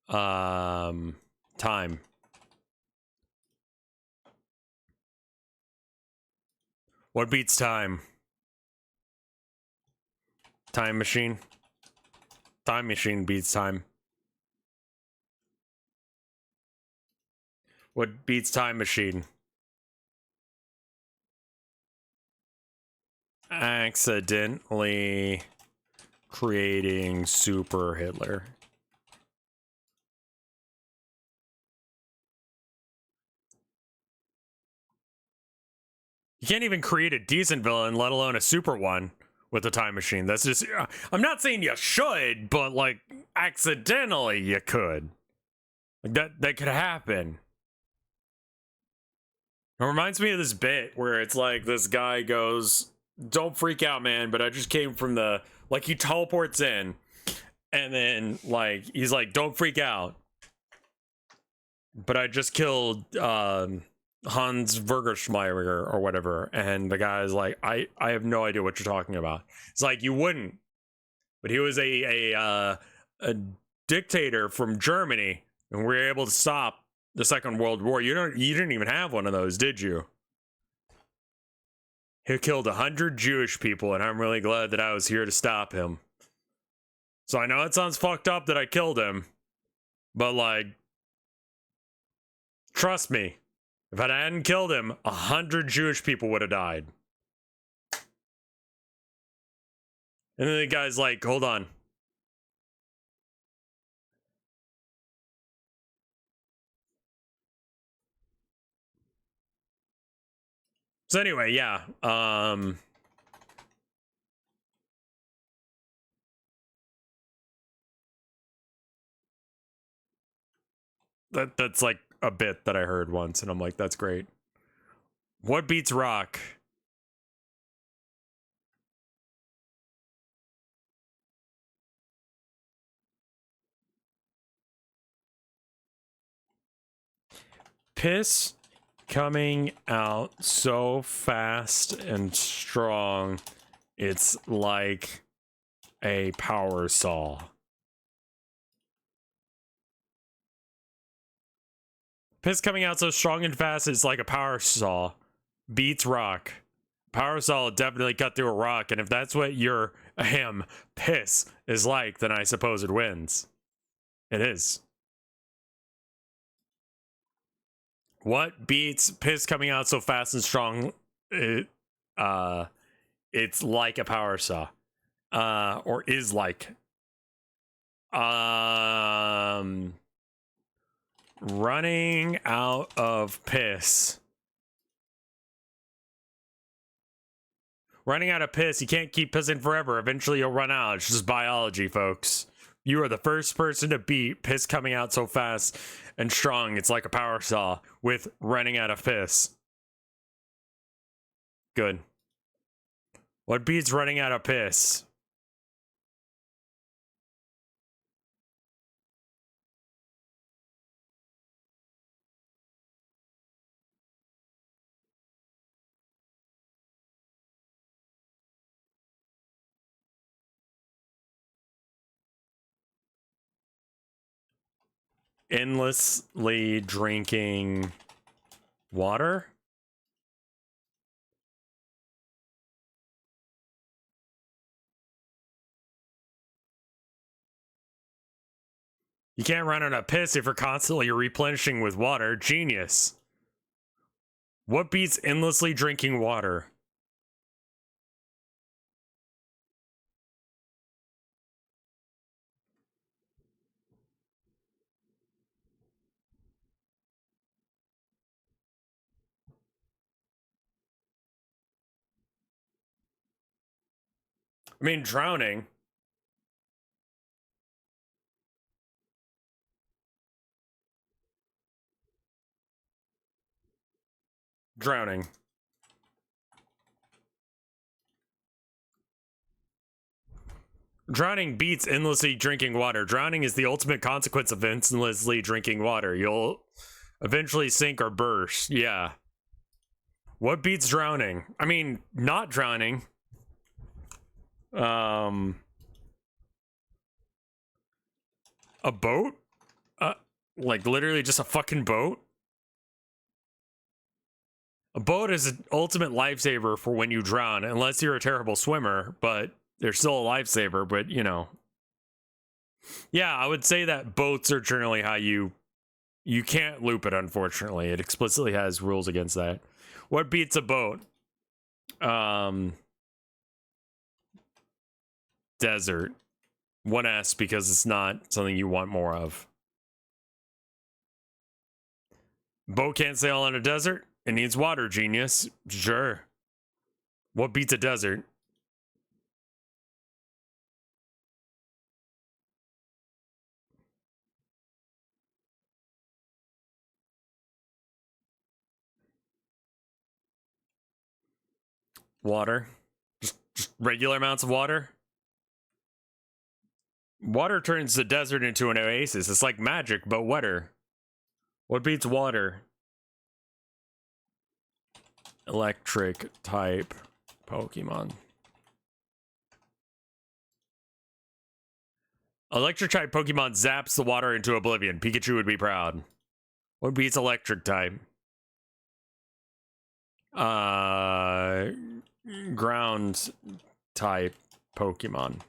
Time. What beats time? Time machine. Time machine beats time. What beats time machine? Accidentally creating Super Hitler. You can't even create a decent villain, let alone a super one, with a time machine. That's just... I'm not saying you should, but, like, accidentally you could. Like, that could happen. It reminds me of this bit where it's like, this guy goes, don't freak out, man, but I just came from the... Like, he teleports in, And then, like, he's like, don't freak out. But I just killed Hans Vergerschmeier or whatever. And the guy's like, I have no idea what you're talking about. It's like, you wouldn't. But he was a dictator from Germany, and we were able to stop the Second World War. You didn't even have one of those, did you? He killed 100 Jewish people, and I'm really glad that I was here to stop him. So I know it sounds fucked up that I killed him, but like, trust me, if I hadn't killed him, 100 Jewish people would have died. And then the guy's like, hold on. So anyway, yeah. That's like a bit that I heard once, and I'm like, that's great. What beats rock? Piss coming out so fast and strong, it's like a power saw. Piss coming out so strong and fast, it's like a power saw. Beats rock. Power saw will definitely cut through a rock, and if that's what your piss is like, then I suppose it wins. It is. What beats piss coming out so fast and strong? It's like a power saw. Or is like. Running out of piss. Running out of piss, you can't keep pissing forever. Eventually you'll run out. It's just biology, folks. You are the first person to beat piss coming out so fast and strong. It's like a power saw with running out of piss. Good. What beats running out of piss? Endlessly drinking water? You can't run out of piss if you're constantly replenishing with water. Genius. What beats endlessly drinking water? I mean, drowning. Drowning. Drowning beats endlessly drinking water. Drowning is the ultimate consequence of endlessly drinking water. You'll eventually sink or burst. Yeah. What beats drowning? I mean, not drowning. A boat? Like literally just a fucking boat? A boat is an ultimate lifesaver for when you drown, unless you're a terrible swimmer, but they're still a lifesaver, but you know. Yeah, I would say that boats are generally how you can't loop it, unfortunately. It explicitly has rules against that. What beats a boat? Desert. 1S because it's not something you want more of. Boat can't sail on a desert? It needs water, genius. Sure. What beats a desert? Water. Just regular amounts of water? Water turns the desert into an oasis. It's like magic, but wetter. What beats water? Electric type Pokemon. Electric type Pokemon zaps the water into oblivion. Pikachu would be proud. What beats electric type? Ground type Pokemon.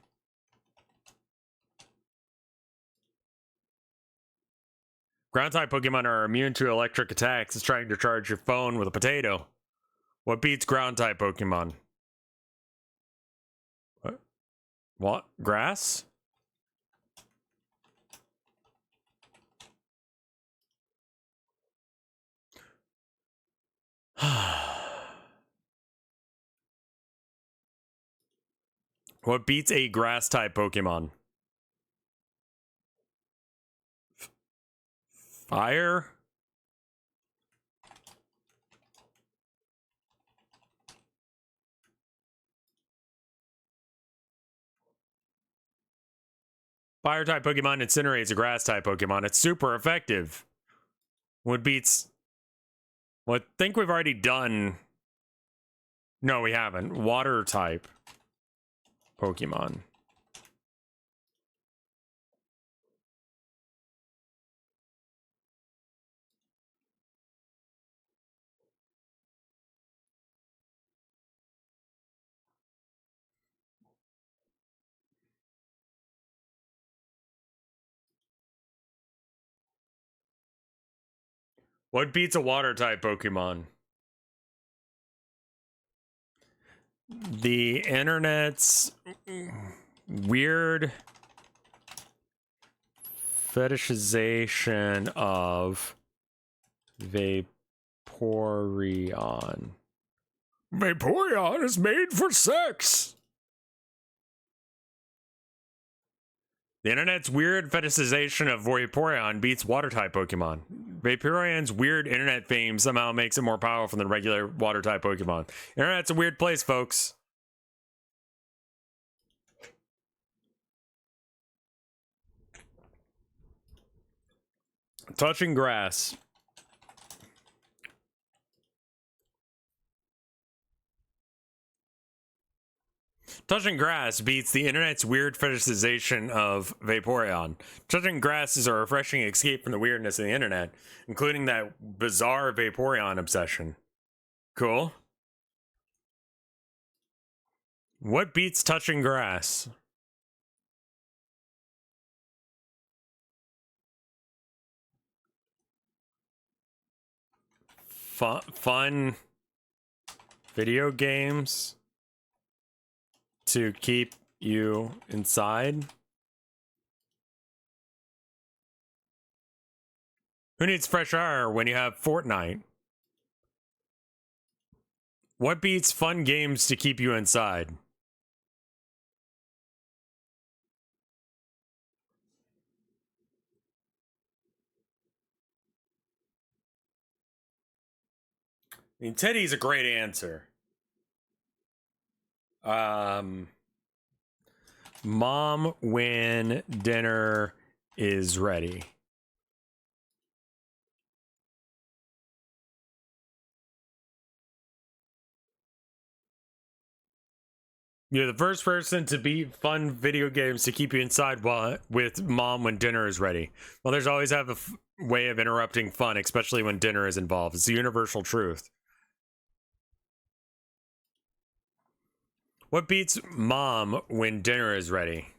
Ground type Pokemon are immune to electric attacks. It's trying to charge your phone with a potato. What beats ground type Pokemon? What? What? Grass? What beats a grass type Pokemon? Fire? Fire type Pokemon incinerates a grass type Pokemon. It's super effective. What beats... Well, I think we've already done... No, we haven't. Water type Pokemon. What beats a water type Pokemon? The internet's weird fetishization of Vaporeon. Vaporeon is made for sex! The internet's weird fetishization of Vaporeon beats water-type Pokemon. Vaporeon's weird internet fame somehow makes it more powerful than regular water-type Pokemon. Internet's a weird place, folks. Touching grass. Touching grass beats the internet's weird fetishization of Vaporeon. Touching grass is a refreshing escape from the weirdness of the internet, including that bizarre Vaporeon obsession. Cool. What beats touching grass? Fun video games to keep you inside. Who needs fresh air when you have Fortnite? What beats fun games to keep you inside? I mean, Teddy's a great answer. Mom, when dinner is ready. You're the first person to beat fun video games to keep you inside with mom when dinner is ready. Well, there's always have a way of interrupting fun, especially when dinner is involved. It's the universal truth. What beats mom when dinner is ready?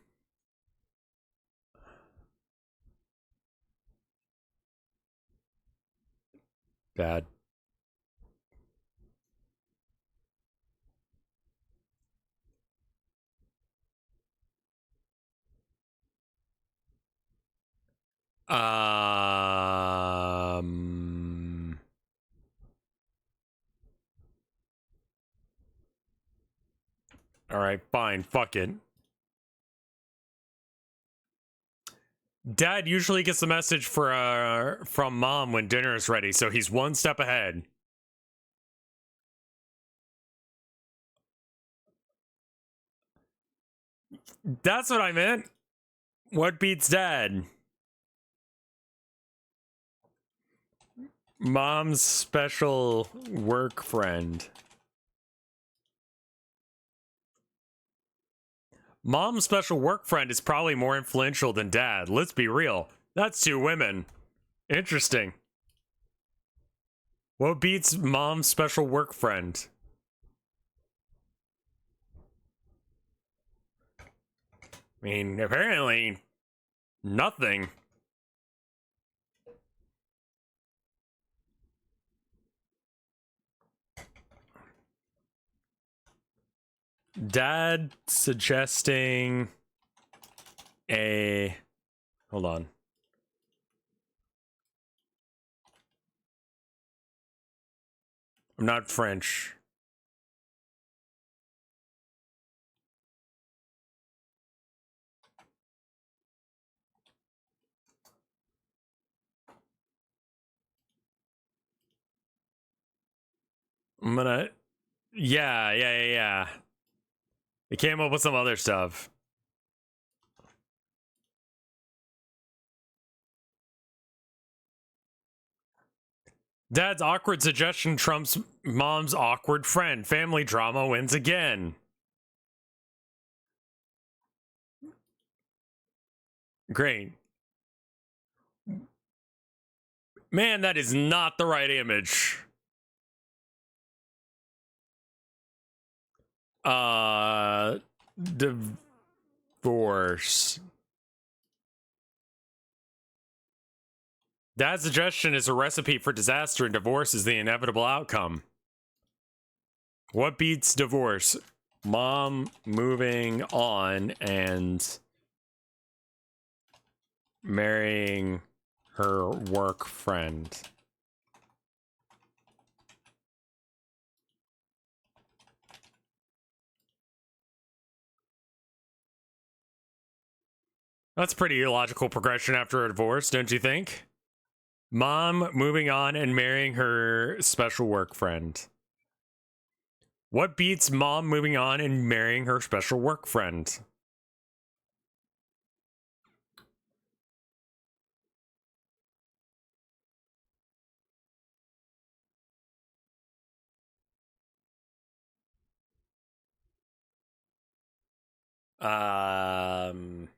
Dad. All right, fine. Fuck it. Dad usually gets the message from mom when dinner is ready, so he's one step ahead. That's what I meant. What beats dad? Mom's special work friend. Mom's special work friend is probably more influential than dad. Let's be real. That's two women. Interesting. What beats mom's special work friend? I mean, apparently nothing. Dad suggesting a... Hold on. I'm not French. I'm gonna... Yeah. They came up with some other stuff. Dad's awkward suggestion trumps mom's awkward friend. Family drama wins again. Great. Man, that is not the right image. Divorce. Dad's suggestion is a recipe for disaster, and divorce is the inevitable outcome. What beats divorce? Mom moving on and marrying her work friend. That's pretty logical progression after a divorce, don't you think? Mom moving on and marrying her special work friend. What beats mom moving on and marrying her special work friend? Um...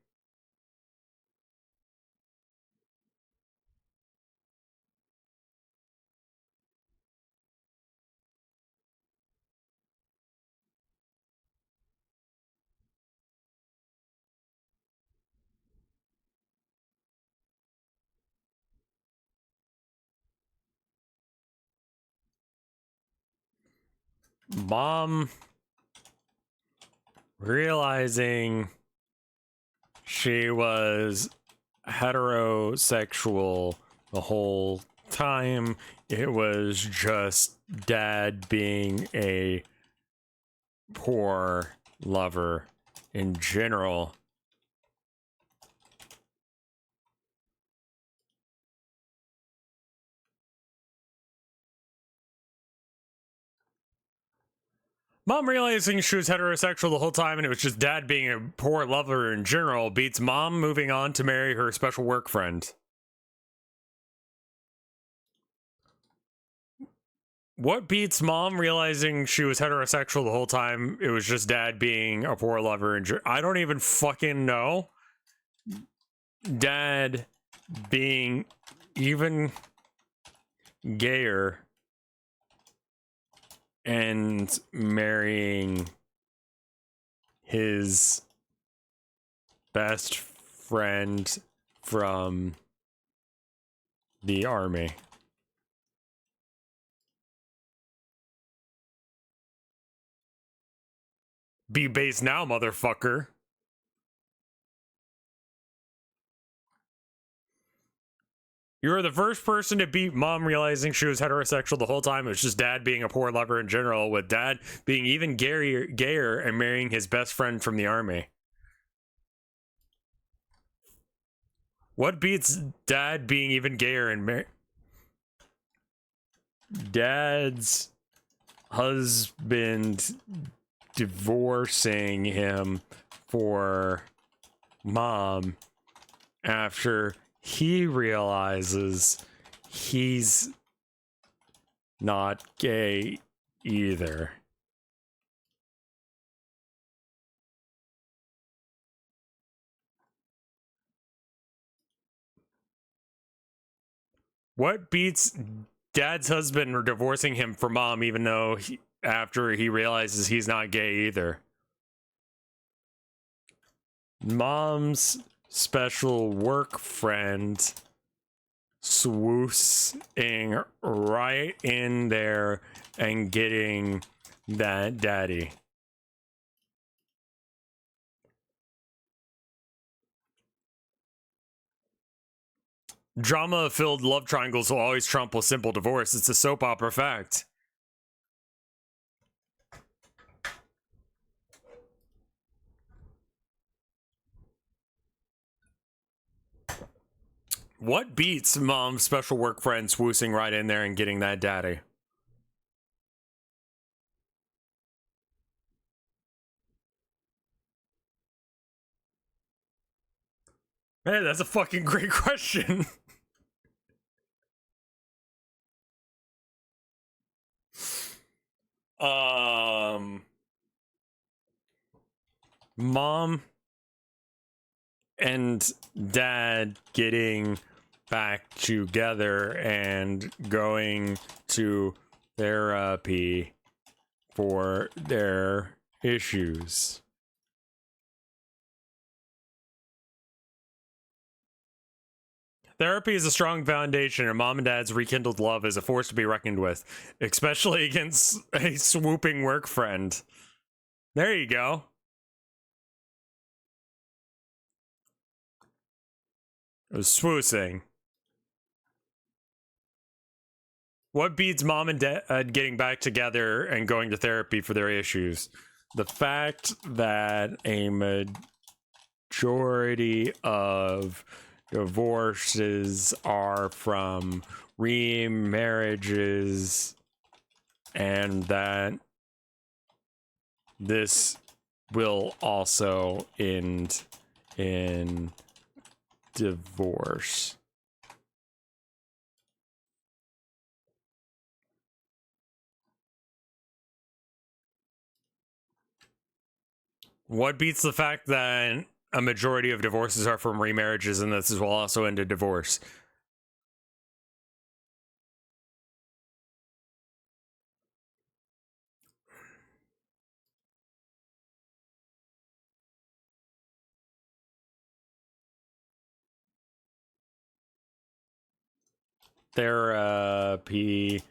Mom realizing she was heterosexual the whole time. It was just dad being a poor lover in general. Mom realizing she was heterosexual the whole time and it was just dad being a poor lover in general beats mom moving on to marry her special work friend. What beats mom realizing she was heterosexual the whole time? It was just dad being a poor lover in general. I don't even fucking know. Dad being even gayer and marrying his best friend from the army. Be base now, motherfucker. You were the first person to beat mom realizing she was heterosexual the whole time. It was just dad being a poor lover in general, with dad being even gayer and marrying his best friend from the army. What beats dad being even gayer and dad's husband divorcing him for mom after he realizes he's not gay either. What beats dad's husband or divorcing him for mom, even though after he realizes he's not gay either? Mom's special work friend swoosing right in there and getting that daddy. Drama-filled love triangles will always trump a simple divorce. It's a soap opera fact. What beats mom's special work friend swoosing right in there and getting that daddy? Hey, that's a fucking great question. Mom and dad getting back together and going to therapy for their issues. Therapy is a strong foundation, and mom and dad's rekindled love is a force to be reckoned with, especially against a swooping work friend. There you go. It was swoosing. What beats mom and dad getting back together and going to therapy for their issues? The fact that a majority of divorces are from remarriages, and that this will also end in divorce. What beats the fact that a majority of divorces are from remarriages and this will also end in divorce? Therapy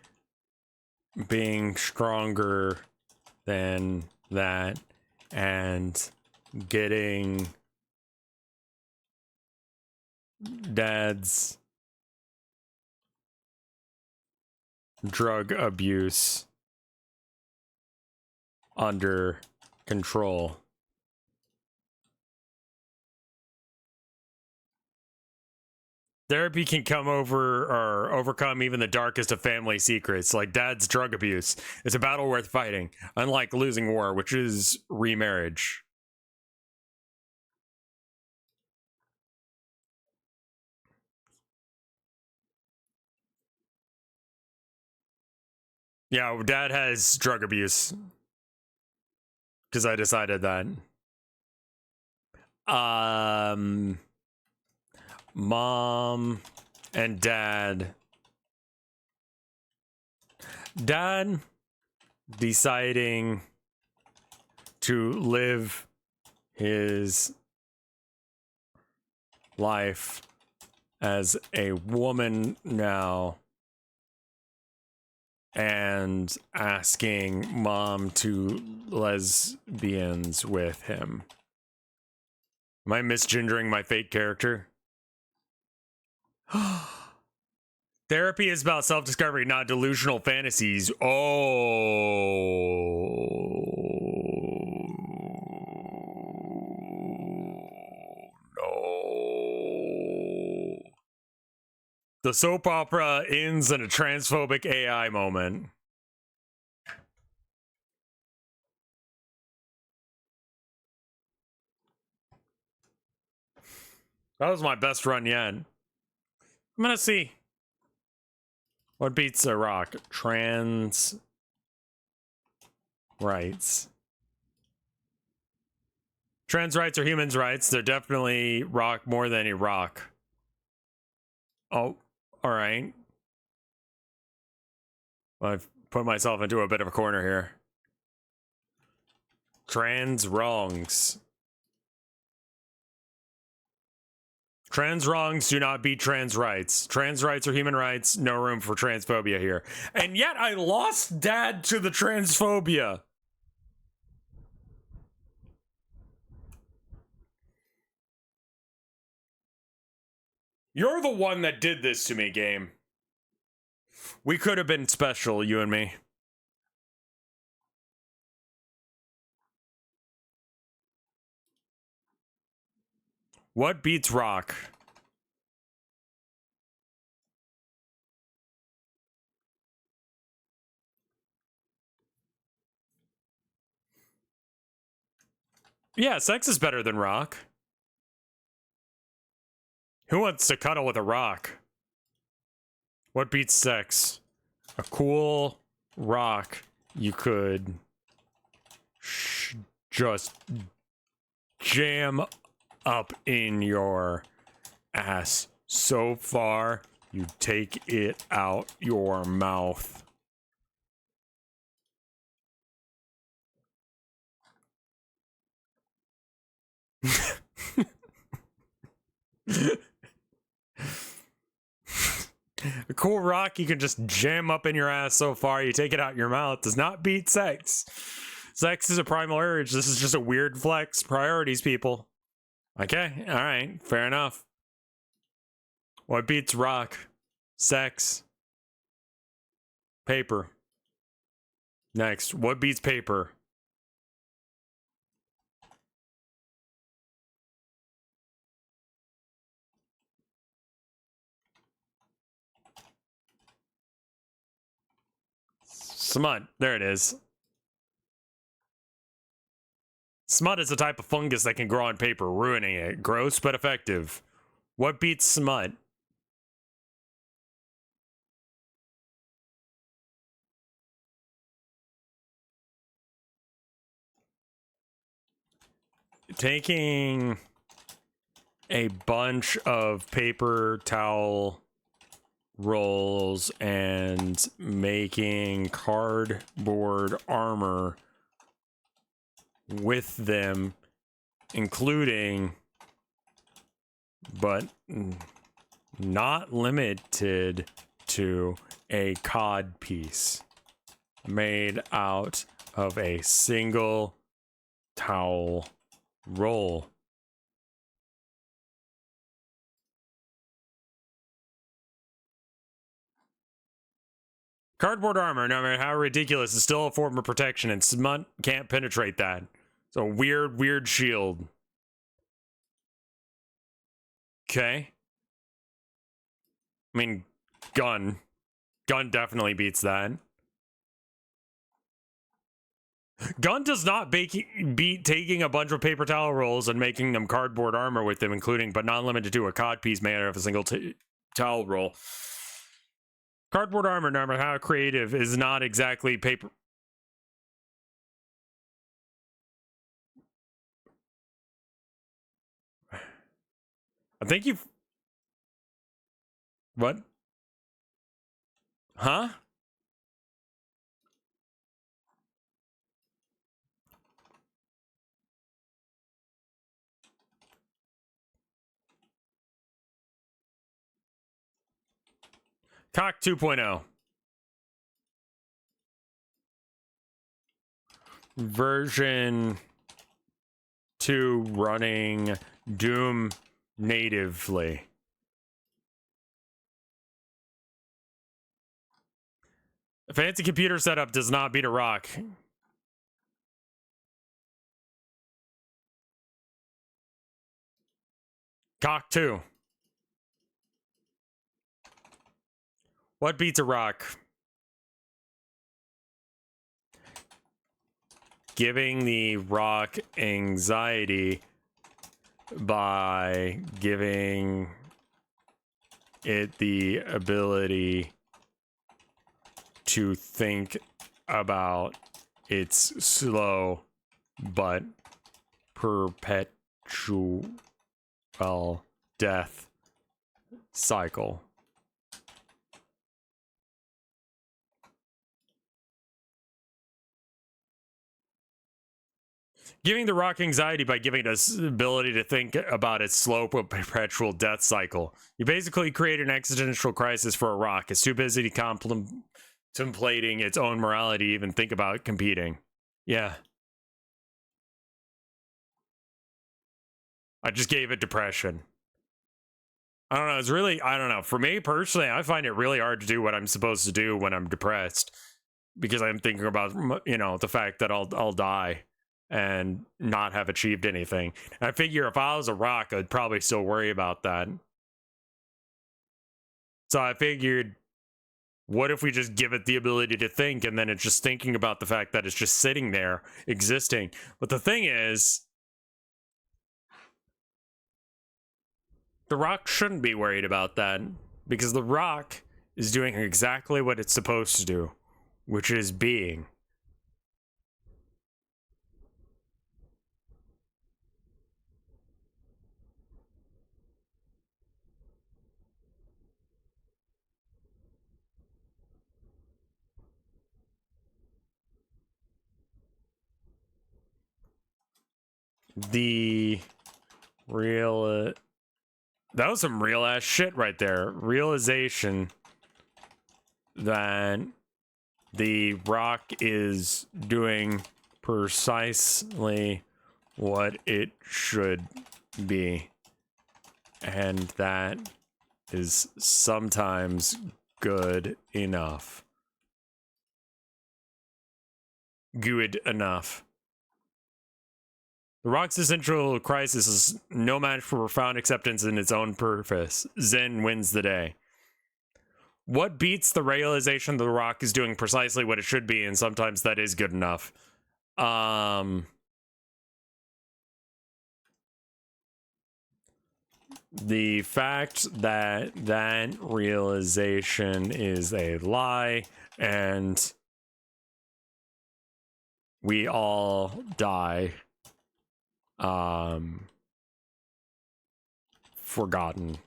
being stronger than that and getting dad's drug abuse under control. Therapy can come over or overcome even the darkest of family secrets, like dad's drug abuse. It's a battle worth fighting, unlike losing war, which is remarriage. Yeah, dad has drug abuse because I decided that. Mom and dad deciding to live his life as a woman now and asking mom to lesbians with him. Am I misgendering my fake character? Therapy is about self-discovery, not delusional fantasies. Oh no. The soap opera ends in a transphobic AI moment. That was my best run yet. I'm gonna see. What beats a rock? Trans rights. Trans rights are humans' rights. They're definitely rock more than a rock. Oh, all right. Well, I've put myself into a bit of a corner here. Trans wrongs. Trans wrongs do not beat trans rights. Trans rights are human rights. No room for transphobia here. And yet I lost dad to the transphobia. You're the one that did this to me, game. We could have been special, you and me. What beats rock? Yeah, sex is better than rock. Who wants to cuddle with a rock? What beats sex? A cool rock you could just jam up in your ass so far you take it out your mouth. A cool rock you can just jam up in your ass so far you take it out your mouth does not beat sex. Sex is a primal urge. This is just a weird flex. Priorities, people. Okay, alright, fair enough. What beats rock? Sex. Paper. Next, what beats paper? Smut. There it is. Smut is a type of fungus that can grow on paper, ruining it. Gross but effective. What beats smut? Taking a bunch of paper towel rolls and making cardboard armor with them, including but not limited to a cod piece made out of a single towel roll. Cardboard armor, no matter how ridiculous, is still a form of protection, and smut can't penetrate that. It's a weird, weird shield. Okay. I mean, gun. Gun definitely beats that. Gun does not beat taking a bunch of paper towel rolls and making them cardboard armor with them, including but not limited to a cod piece made out of a single towel roll. Cardboard armor, no matter how creative, is not exactly paper. I think you've... What? Huh? Cock 2.0. Version 2 running Doom natively. A fancy computer setup does not beat a rock. Cock 2. What beats a rock? Giving the rock anxiety by giving it the ability to think about its slow but perpetual death cycle. Giving the rock anxiety by giving it the ability to think about its slow but perpetual death cycle. You basically create an existential crisis for a rock. It's too busy contemplating its own morality to even think about competing. Yeah. I just gave it depression. I don't know. It's really, I don't know. For me personally, I find it really hard to do what I'm supposed to do when I'm depressed because I'm thinking about, you know, the fact that I'll die and not have achieved anything. And I figure if I was a rock, I'd probably still worry about that. So I figured, what if we just give it the ability to think and then it's just thinking about the fact that it's just sitting there existing. But the thing is, the rock shouldn't be worried about that because the rock is doing exactly what it's supposed to do, which is being. The real that was some real ass shit right there. Realization that the rock is doing precisely what it should be, and that is sometimes good enough. Good enough. The rock's essential crisis is no match for profound acceptance in its own purpose. Zen wins the day. What beats the realization that the rock is doing precisely what it should be, and sometimes that is good enough? The fact that that realization is a lie and we all die. Forgotten.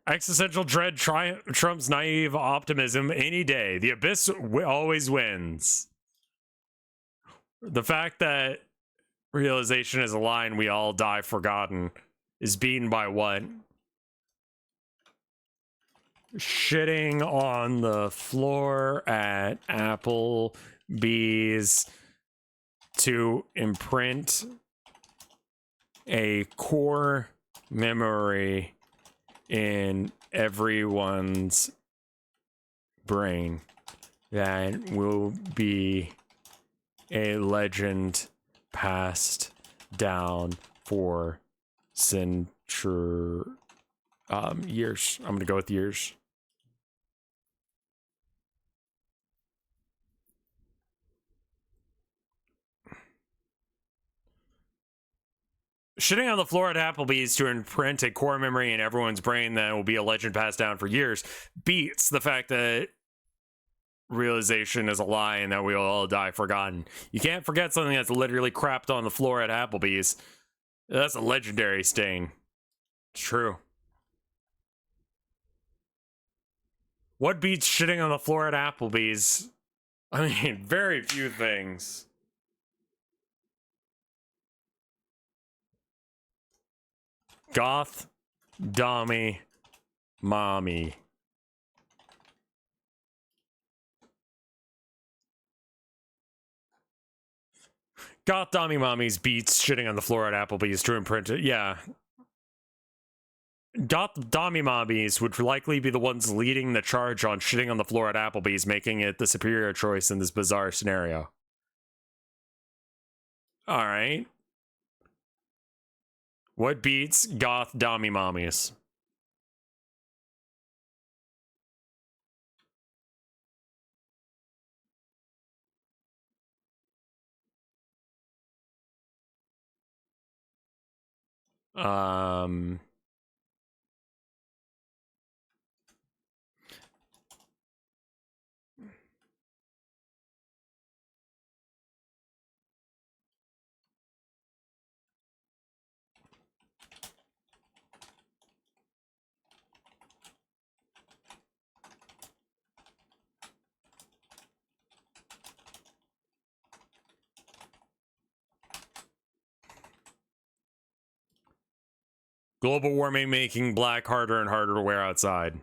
Existential dread trumps naive optimism any day. The abyss always wins. The fact that realization is a lie and we all die forgotten is beaten by what? Shitting on the floor at Applebee's to imprint a core memory in everyone's brain that will be a legend passed down for years. I'm gonna go with years. Shitting on the floor at Applebee's to imprint a core memory in everyone's brain that will be a legend passed down for years beats the fact that realization is a lie and that we will all die forgotten. You can't forget something that's literally crapped on the floor at Applebee's. That's a legendary stain. It's true. What beats shitting on the floor at Applebee's? I mean, very few things. Goth, Dommy, Mommy. Goth, Dommy, Mommies beats shitting on the floor at Applebee's to imprint it. Yeah. Goth, Dommy, Mommies would likely be the ones leading the charge on shitting on the floor at Applebee's, making it the superior choice in this bizarre scenario. Alright. What beats Goth, Dommy, Mommies? Um, global warming making black harder and harder to wear outside.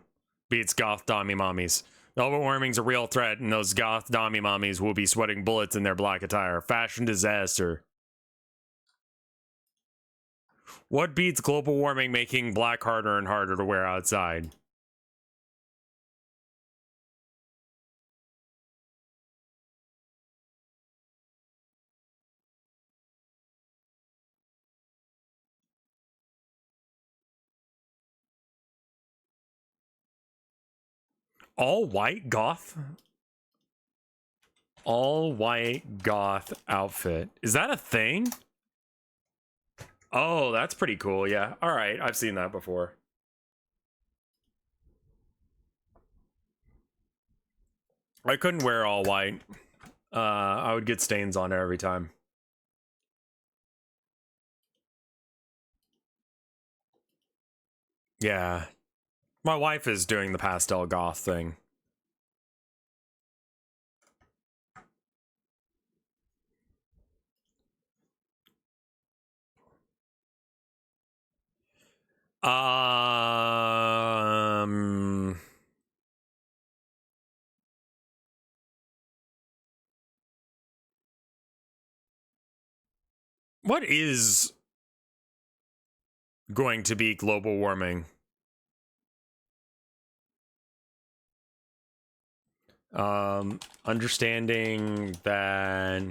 Beats goth dommy mommies. Global warming's a real threat, and those goth dommy mommies will be sweating bullets in their black attire. Fashion disaster. What beats global warming making black harder and harder to wear outside? All white goth? All white goth outfit. Is that a thing? Oh, that's pretty cool. Yeah. All right. I've seen that before. I couldn't wear all white. I would get stains on it every time. Yeah. My wife is doing the pastel goth thing. Um what is going to be global warming? Understanding that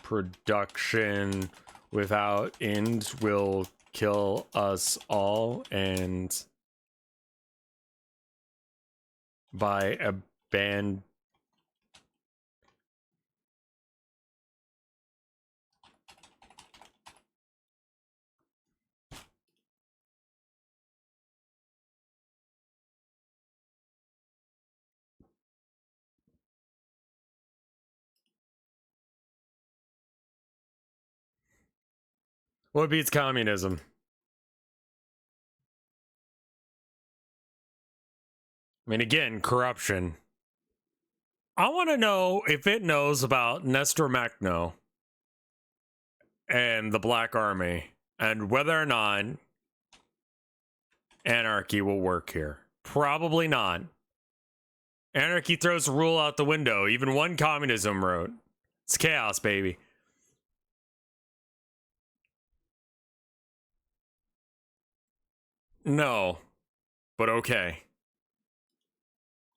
production without end will kill us all, and by abandon what beats communism? I mean, again, corruption. I want to know if it knows about Nestor Makhno and the Black Army and whether or not anarchy will work here. Probably not. Anarchy throws rule out the window. Even one communism wrote. It's chaos, baby. No, but okay.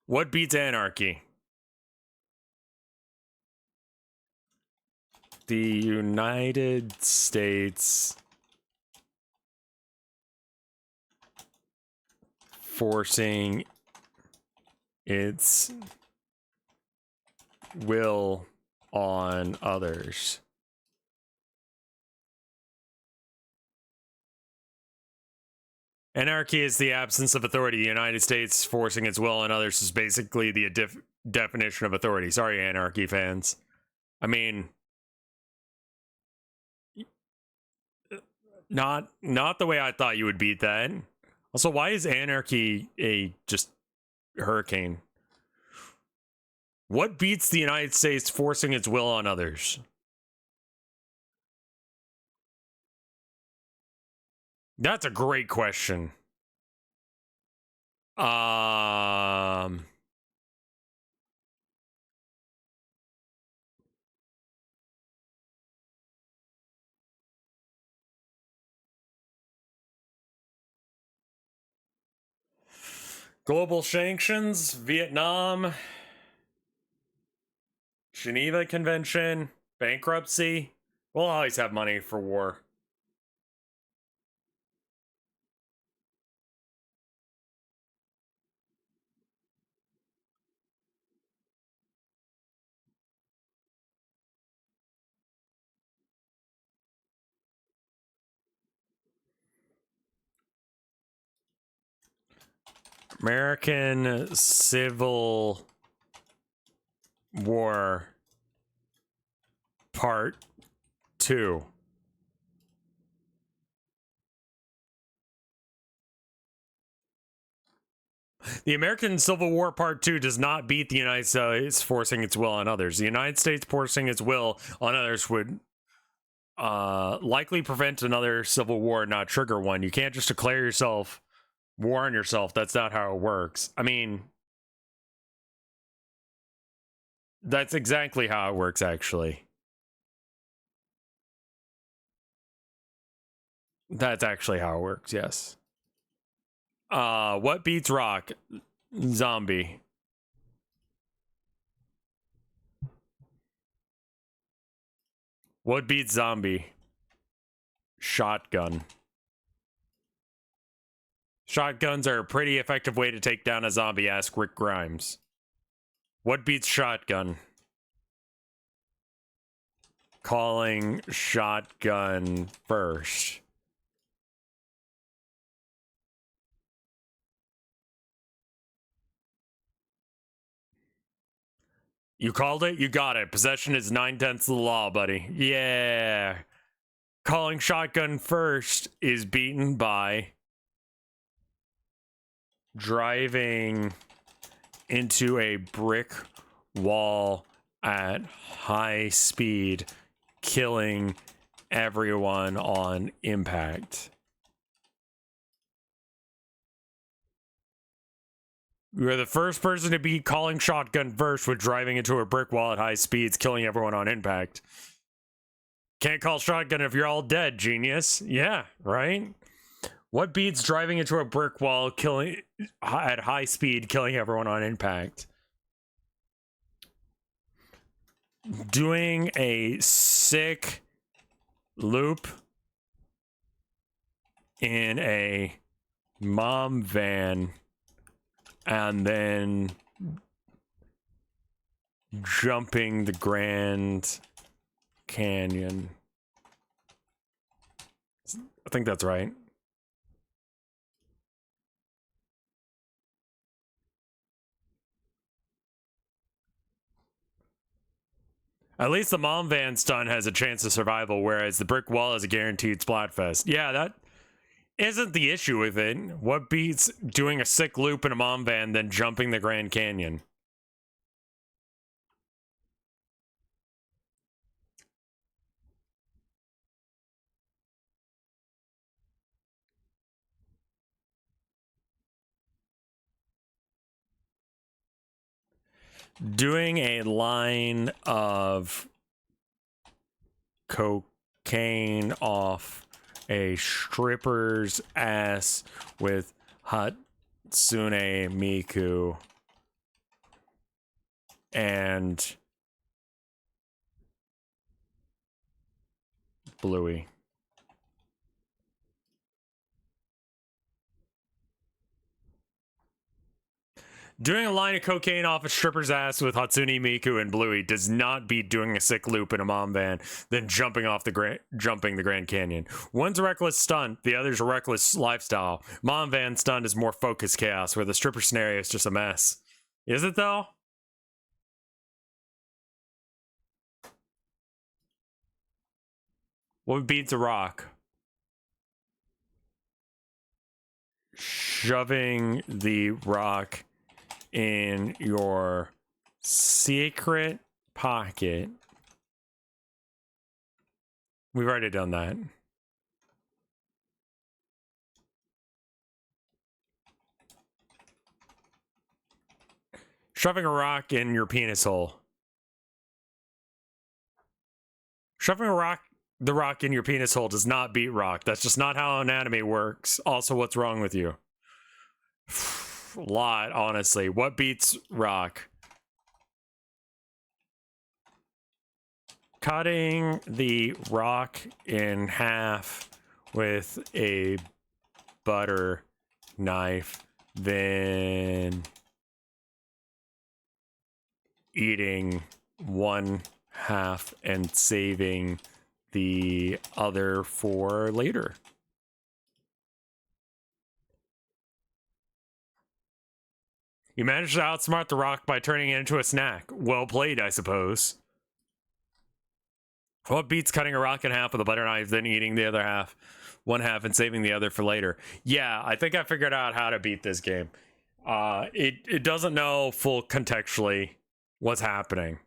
What beats anarchy? The United States forcing its will on others. Anarchy is the absence of authority. The United States forcing its will on others is basically the definition of authority. Sorry, anarchy fans. I mean, not the way I thought you would beat that. Also, why is anarchy a just hurricane? What beats the United States forcing its will on others? That's a great question. Global sanctions, Vietnam, Geneva Convention, bankruptcy. We'll always have money for war. American Civil War Part 2. The American Civil War Part 2 does not beat the United States forcing its will on others. The United States forcing its will on others would likely prevent another civil war, not trigger one. You can't just declare yourself war on yourself. That's not how it works. I mean, that's exactly how it works, actually. That's actually how it works, yes. What beats rock? Zombie. What beats zombie? Shotgun. Shotguns are a pretty effective way to take down a zombie, ask Rick Grimes. What beats shotgun? Calling shotgun first. You called it? You got it. Possession is 9/10 of the law, buddy. Yeah. Calling shotgun first is beaten by driving into a brick wall at high speed, killing everyone on impact. You're the first person to be calling shotgun first with driving into a brick wall at high speeds, killing everyone on impact. Can't call shotgun if you're all dead, genius. Yeah, right? What beats driving into a brick wall, killing at high speed, killing everyone on impact? Doing a sick loop in a mom van and then jumping the Grand Canyon. I think that's right. At least the mom van stunt has a chance of survival, whereas the brick wall is a guaranteed splatfest. Yeah, that isn't the issue with it. What beats doing a sick loop in a mom van than jumping the Grand Canyon? Doing a line of cocaine off a stripper's ass with Hatsune Miku and Bluey. Doing a line of cocaine off a stripper's ass with Hatsune Miku and Bluey does not beat doing a sick loop in a mom van, then jumping the Grand Canyon. One's a reckless stunt, the other's a reckless lifestyle. Mom van stunt is more focused chaos, where the stripper scenario is just a mess. Is it though? What beats a rock? Shoving the rock in your secret pocket. We've already done that. Shoving a rock in your penis hole. Shoving the rock in your penis hole does not beat rock. That's just not how anatomy works. Also, what's wrong with you? A lot, honestly. What beats rock? Cutting the rock in half with a butter knife, then eating one half and saving the other for later. You managed to outsmart the rock by turning it into a snack. Well played, I suppose. What beats cutting a rock in half with a butter knife, then eating the other half, one half, and saving the other for later? Yeah, I think I figured out how to beat this game. It doesn't know full contextually what's happening.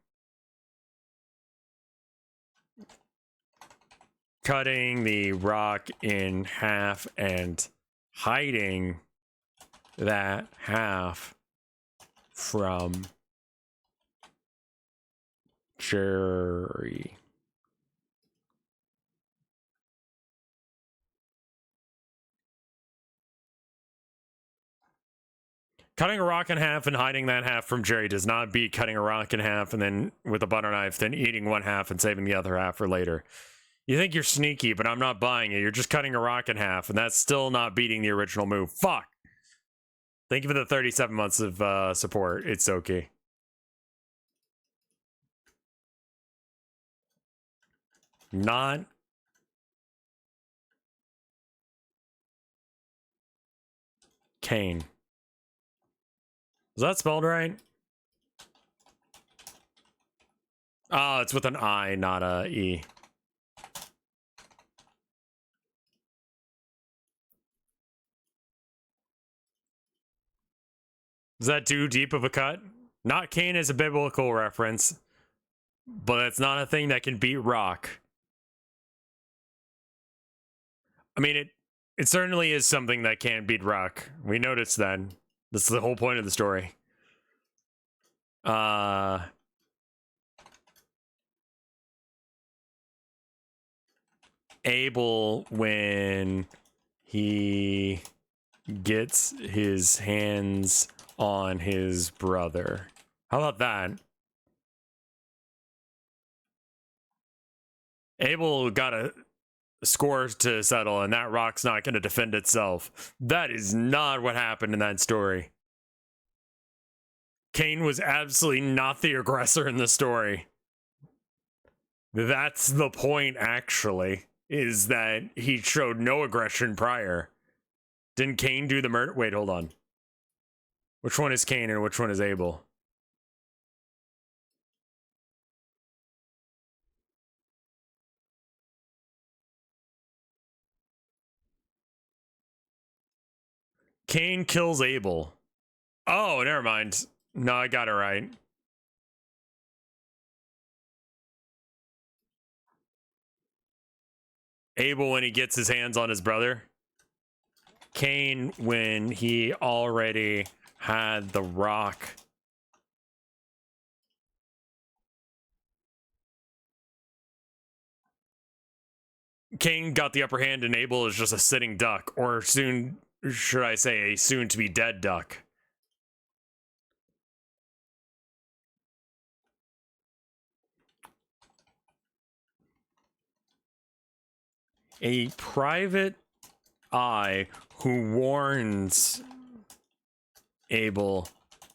Cutting the rock in half and hiding that half from Jerry. Cutting a rock in half and hiding that half from Jerry does not beat cutting a rock in half and then with a butter knife, then eating one half and saving the other half for later. You think you're sneaky, but I'm not buying it. You're just cutting a rock in half, and that's still not beating the original move. Fuck! Thank you for the 37 months of support. It's okay. Not Kane. Is that spelled right? Oh, it's with an I, not a E. Is that too deep of a cut? Not Kane is a biblical reference, but it's not a thing that can beat rock. I mean, it certainly is something that can't beat rock. We noticed that. That's the whole point of the story. Abel, when he gets his hands on his brother. How about that? Abel got a score to settle, and that rock's not going to defend itself. That is not what happened in that story. Cain was absolutely not the aggressor in the story. That's the point, actually, is that he showed no aggression prior. Didn't Cain do the murder? Wait, hold on. Which one is Cain and which one is Abel? Cain kills Abel. Oh, never mind. No, I got it right. Abel when he gets his hands on his brother. Cain when he already had the rock. Cain got the upper hand and Abel is just a sitting duck, or soon, should I say, a soon-to-be dead duck. A private eye who warns Abel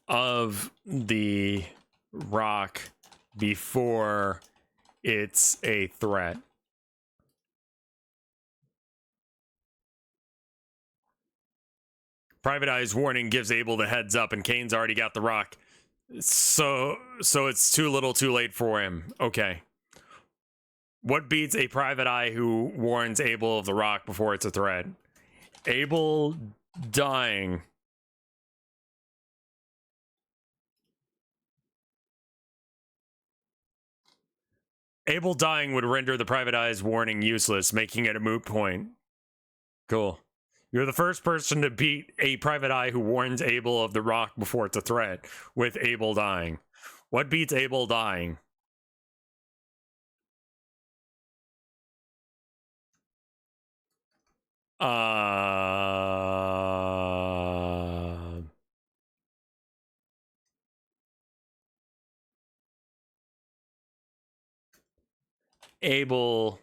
of the rock before it's a threat. Private Eye's warning gives Abel the heads up, and Cain's already got the rock. So it's too little too late for him. Okay. What beats a Private Eye who warns Abel of the rock before it's a threat? Abel dying. Abel dying would render the Private Eye's warning useless, making it a moot point. Cool. You're the first person to beat a Private Eye who warns Abel of the rock before it's a threat, with Abel dying. What beats Abel dying? Abel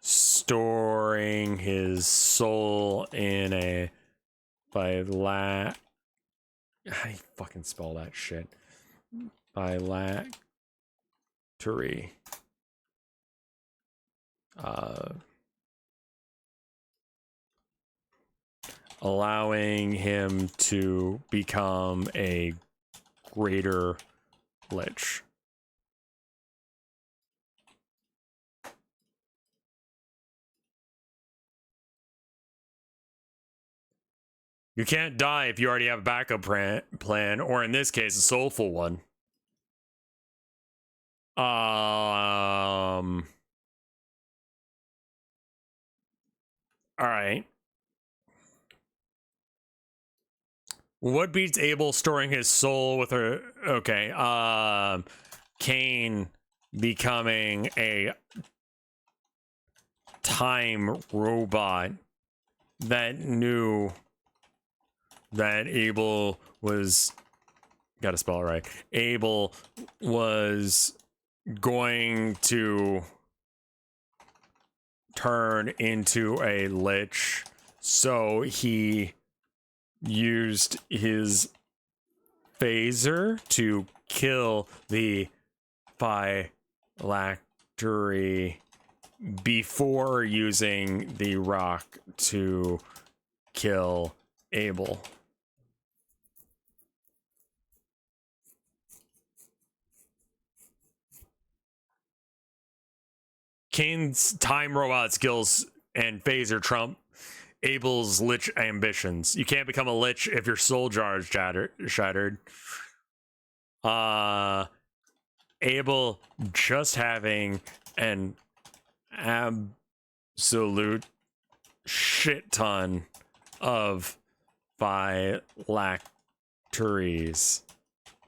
storing his soul in a how do you fucking spell that shit? Phylactery. allowing him to become a greater lich. You can't die if you already have a backup plan, or in this case, a soulful one. All right. What beats Abel storing his soul with her? Okay. Cain becoming a time robot that knew that Abel was, gotta spell it right, Abel was going to turn into a lich, so he used his phaser to kill the phylactery before using the rock to kill Abel. Kane's time robot skills and phaser trump Abel's lich ambitions. You can't become a lich if your soul jar is shattered. Abel just having an absolute shit ton of phylacteries.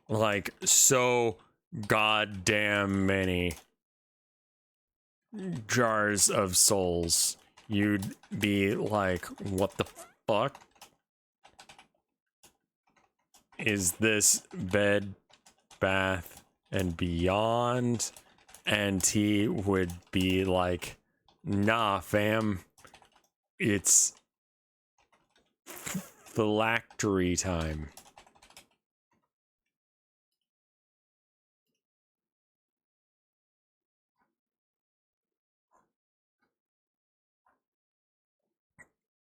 Like, so goddamn many jars of souls. You'd be like, what the fuck is this? Bed Bath and Beyond? And he would be like, nah fam, it's phylactery time.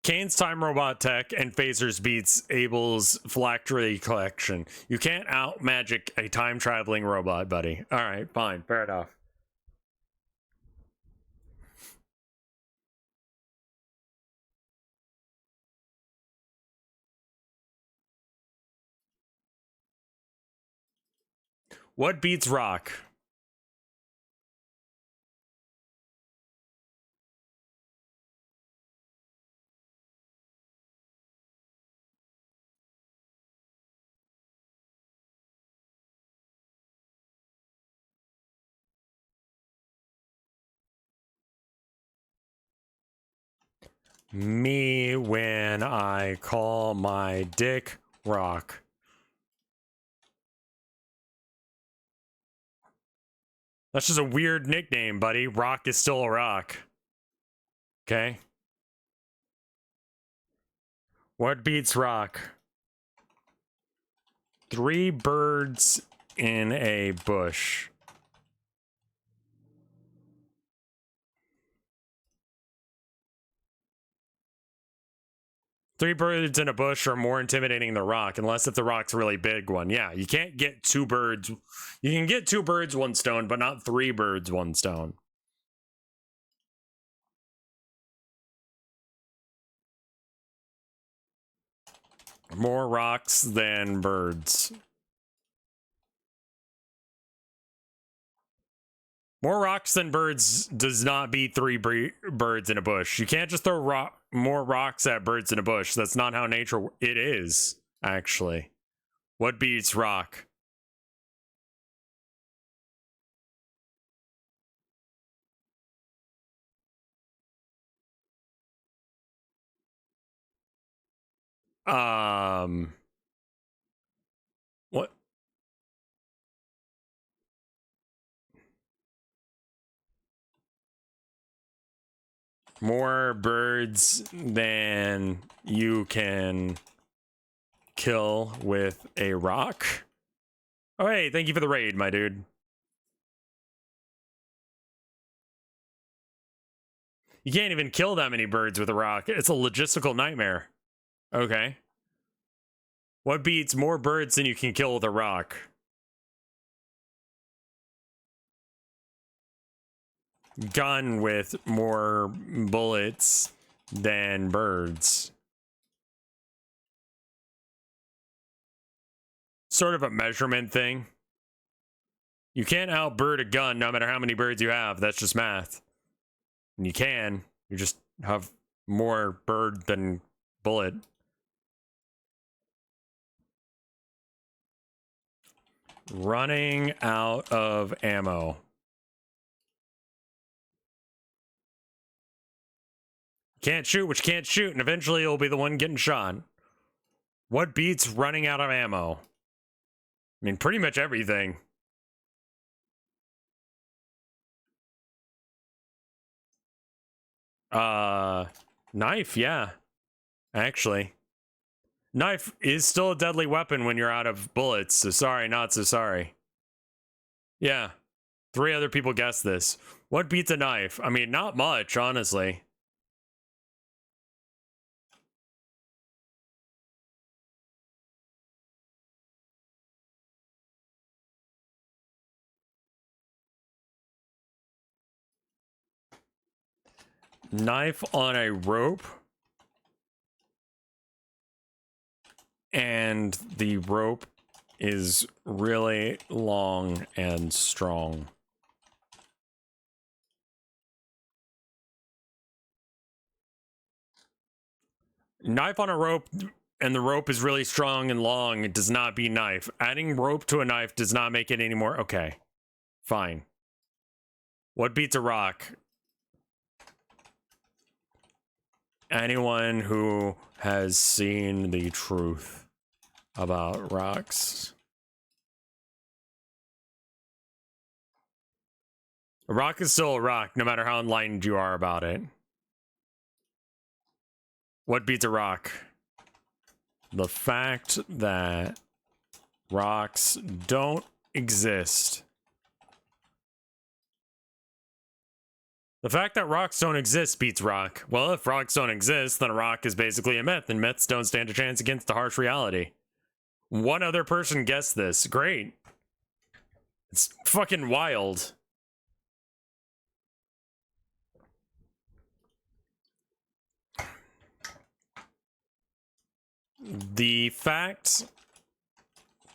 Kane's time robot tech and phasers beats Abel's phylactery collection. You can't out magic a time traveling robot, buddy. All right, fine, fair enough. What beats rock? Me when I call my dick rock. That's just a weird nickname, buddy. Rock is still a rock. Okay. What beats rock? 3 birds in a bush. Three birds in a bush are more intimidating than rock, unless if the rock's a really big one. Yeah, you can't get 2 birds. You can get 2 birds, 1 stone, but not 3 birds, 1 stone. More rocks than birds. More rocks than birds does not beat 3 birds in a bush. You can't just throw more rocks at birds in a bush. That's not how nature... It is, actually. What beats rock? What? More birds than you can kill with a rock? Oh, hey, thank you for the raid, my dude. You can't even kill that many birds with a rock. It's a logistical nightmare. Okay. What beats more birds than you can kill with a rock? Gun with more bullets than birds. Sort of a measurement thing. You can't outbird a gun no matter how many birds you have. That's just math. And you can. You just have more bird than bullet. Running out of ammo. Can't shoot what you can't shoot, and eventually you'll be the one getting shot. What beats running out of ammo? I mean, pretty much everything. Knife, yeah. Actually. Knife is still a deadly weapon when you're out of bullets, so sorry, not so sorry. Yeah. 3 other people guessed this. What beats a knife? I mean, not much, honestly. Knife on a rope. And the rope is really long and strong. Knife on a rope, and the rope is really strong and long. It does not beat knife. Adding rope to a knife does not make it any more. Okay, fine. What beats a rock? Anyone who has seen the truth about rocks. A rock is still a rock, no matter how enlightened you are about it. What beats a rock? The fact that rocks don't exist. The fact that rocks don't exist beats rock. Well, if rocks don't exist, then a rock is basically a myth, and myths don't stand a chance against the harsh reality. One other person guessed this. Great. It's fucking wild. The fact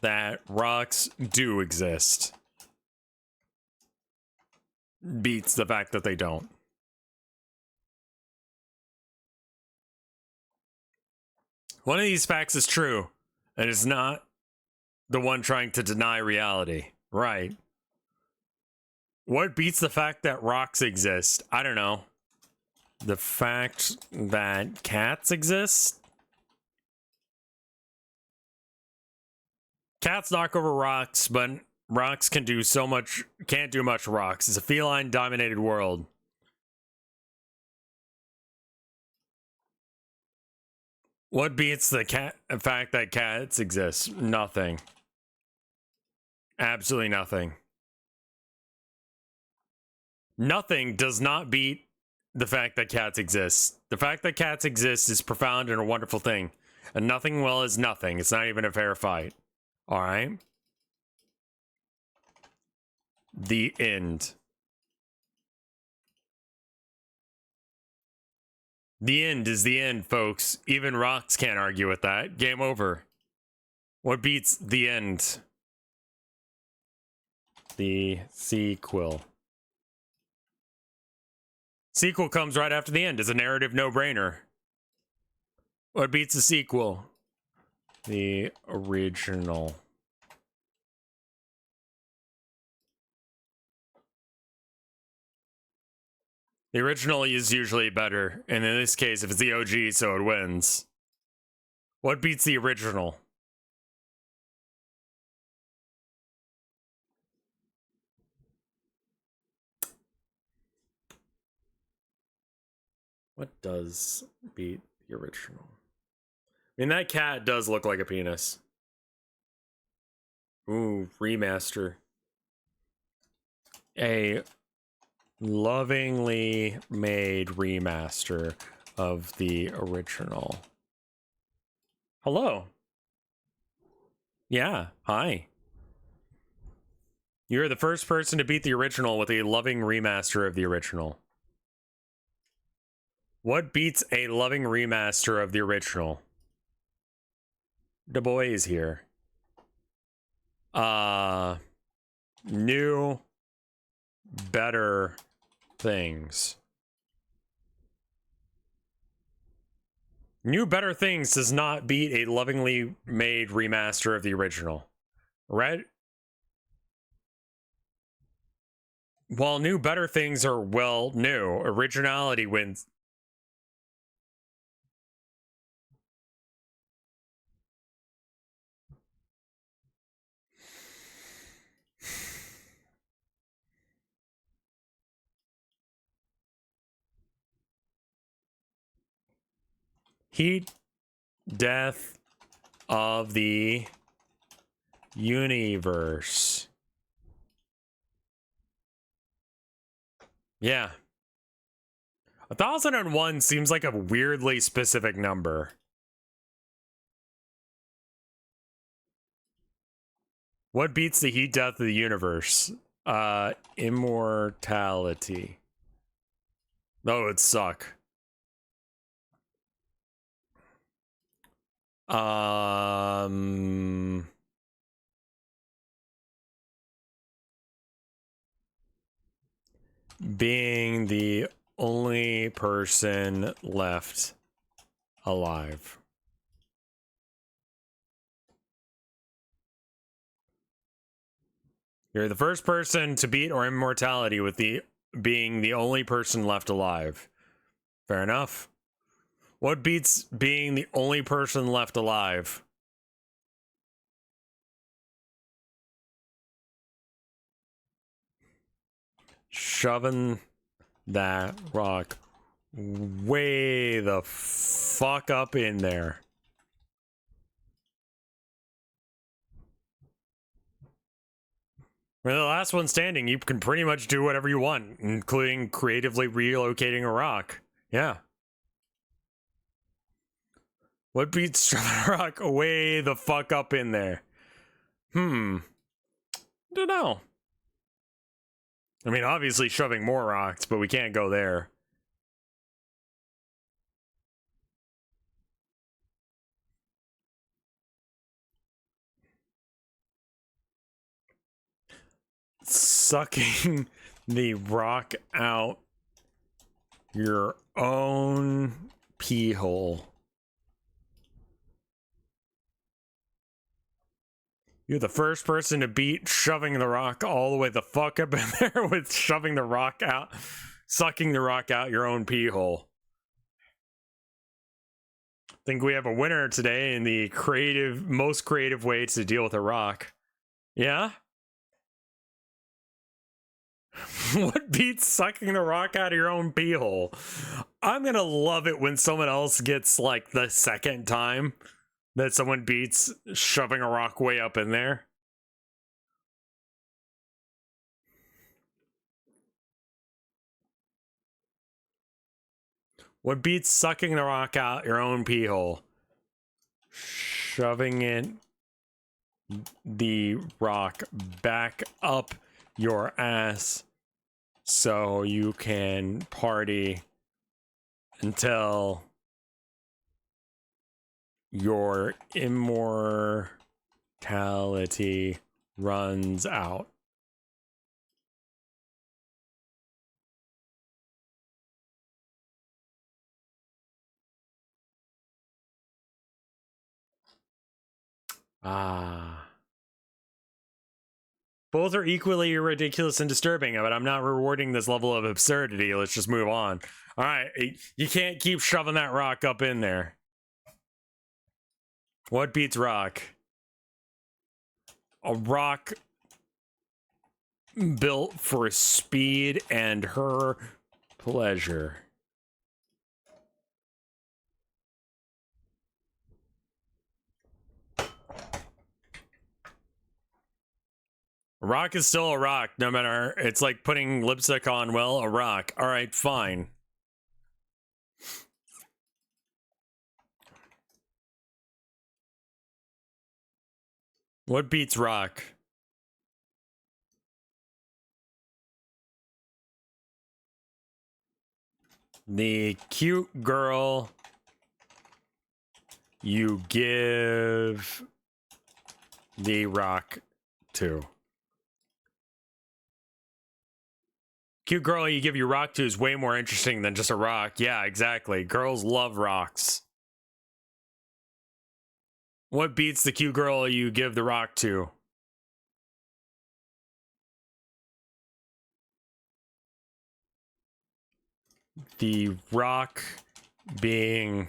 that rocks do exist beats the fact that they don't. One of these facts is true, and it's not the one trying to deny reality. Right. What beats the fact that rocks exist? I don't know. The fact that cats exist? Cats knock over rocks, but rocks can do so much, can't do much rocks. It's a feline dominated world. What beats the fact that cats exist? Nothing. Absolutely nothing. Nothing does not beat the fact that cats exist. The fact that cats exist is profound and a wonderful thing. And nothing, well, is nothing. It's not even a fair fight. All right. The end. The end is the end, folks. Even rocks can't argue with that. Game over. What beats the end? The sequel. Sequel comes right after the end. It's a narrative no-brainer. What beats the sequel? The original. The original is usually better, and in this case, if it's the OG, so it wins. What beats the original? What does beat the original? I mean, that cat does look like a penis. Ooh, remaster. A lovingly made remaster of the original. Hello. Yeah, hi. You're the first person to beat the original with a loving remaster of the original. What beats a loving remaster of the original? The boy is here. New, better things. New, better things does not beat a lovingly made remaster of the original. Right? While new, better things are, well, new, originality wins. Heat, death of the universe. Yeah. 1001 seems like a weirdly specific number. What beats the heat death of the universe? Immortality. Oh, it'd suck. Being the only person left alive. You're the first person to beat or immortality with the being the only person left alive. Fair enough. What beats being the only person left alive? Shoving that rock way the fuck up in there. We're the last one standing. You can pretty much do whatever you want, including creatively relocating a rock. Yeah. What beats shoving a rock way the fuck up in there? Don't know. I mean, obviously shoving more rocks, but we can't go there. Sucking the rock out your own pee hole. You're the first person to beat shoving the rock all the way the fuck up in there with shoving the rock out, sucking the rock out your own pee hole. I think we have a winner today in the most creative way to deal with a rock. Yeah? What beats sucking the rock out of your own pee hole? I'm gonna love it when someone else gets, like, the second time that someone beats shoving a rock way up in there. What beats sucking the rock out your own pee hole? Shoving the rock back up your ass so you can party until your immortality runs out. Both are equally ridiculous and disturbing, but I'm not rewarding this level of absurdity. Let's just move on. All right, you can't keep shoving that rock up in there. What beats rock? A rock built for speed and her pleasure. A rock is still a rock, no matter. It's like putting lipstick on, well, a rock. All right, fine. What beats rock? The cute girl you give the rock to. Cute girl you give your rock to is way more interesting than just a rock. Yeah, exactly. Girls love rocks. What beats the cute girl you give the rock to? The rock being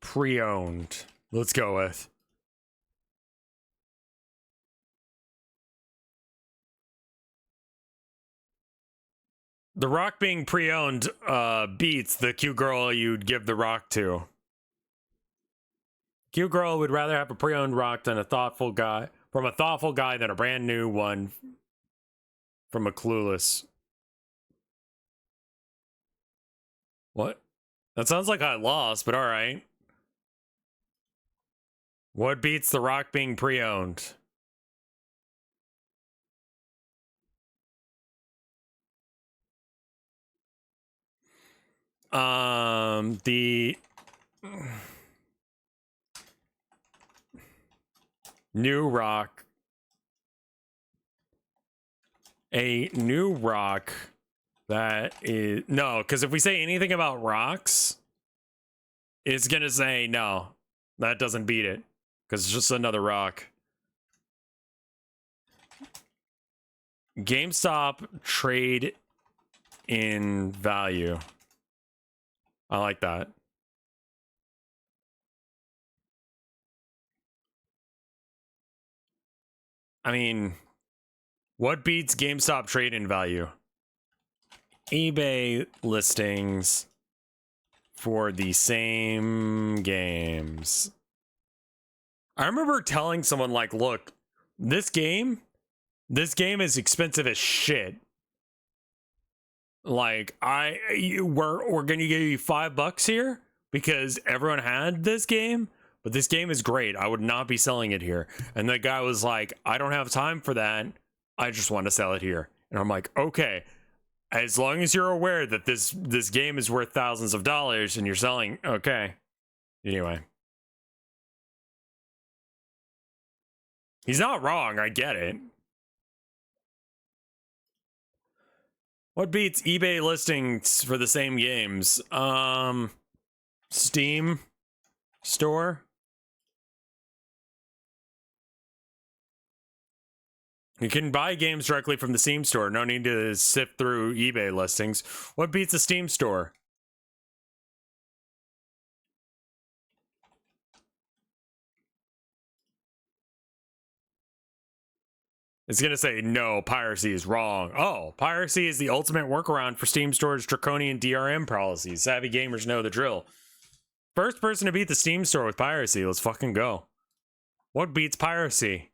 pre-owned. Let's go with. The rock being pre-owned beats the cute girl you'd give the rock to. Cute girl would rather have a pre-owned rock than a thoughtful guy than a brand new one from a clueless. What? That sounds like I lost, but all right. What beats the rock being pre-owned? The new rock. A new rock that is no, because if we say anything about rocks, it's gonna say no. That doesn't beat it. Because it's just another rock. GameStop trade in value. I like that. I mean, what beats GameStop trade in value? eBay listings for the same games. I remember telling someone like, look, this game is expensive as shit. Like, we're gonna give you $5 here because everyone had this game, but this game is great. I would not be selling it here. And the guy was like, I don't have time for that. I just want to sell it here. And I'm like, okay, as long as you're aware that this game is worth thousands of dollars and you're selling, okay. Anyway. He's not wrong, I get it. What beats eBay listings for the same games? Steam store? You can buy games directly from the Steam store. No need to sift through eBay listings. What beats the Steam store? It's gonna say no, piracy is wrong. Oh, piracy is the ultimate workaround for Steam Store's draconian DRM policies. Savvy gamers know the drill. First person to beat the Steam Store with piracy. Let's fucking go. What beats piracy?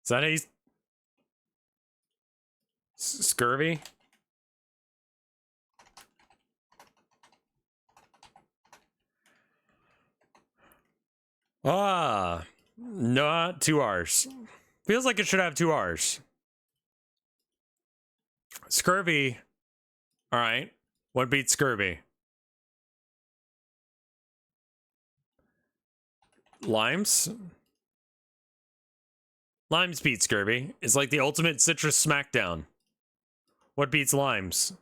Is that a scurvy? Ah, not 2 R's. Feels like it should have 2 R's. Scurvy. All right. What beats scurvy? Limes? Limes beat scurvy. It's like the ultimate citrus smackdown. What beats limes?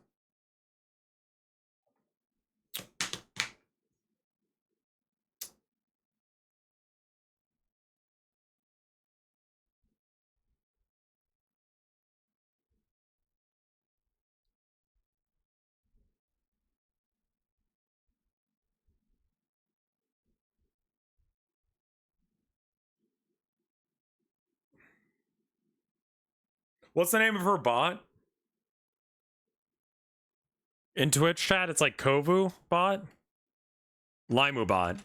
What's the name of her bot? In Twitch chat, it's like Kovu bot? Limu bot.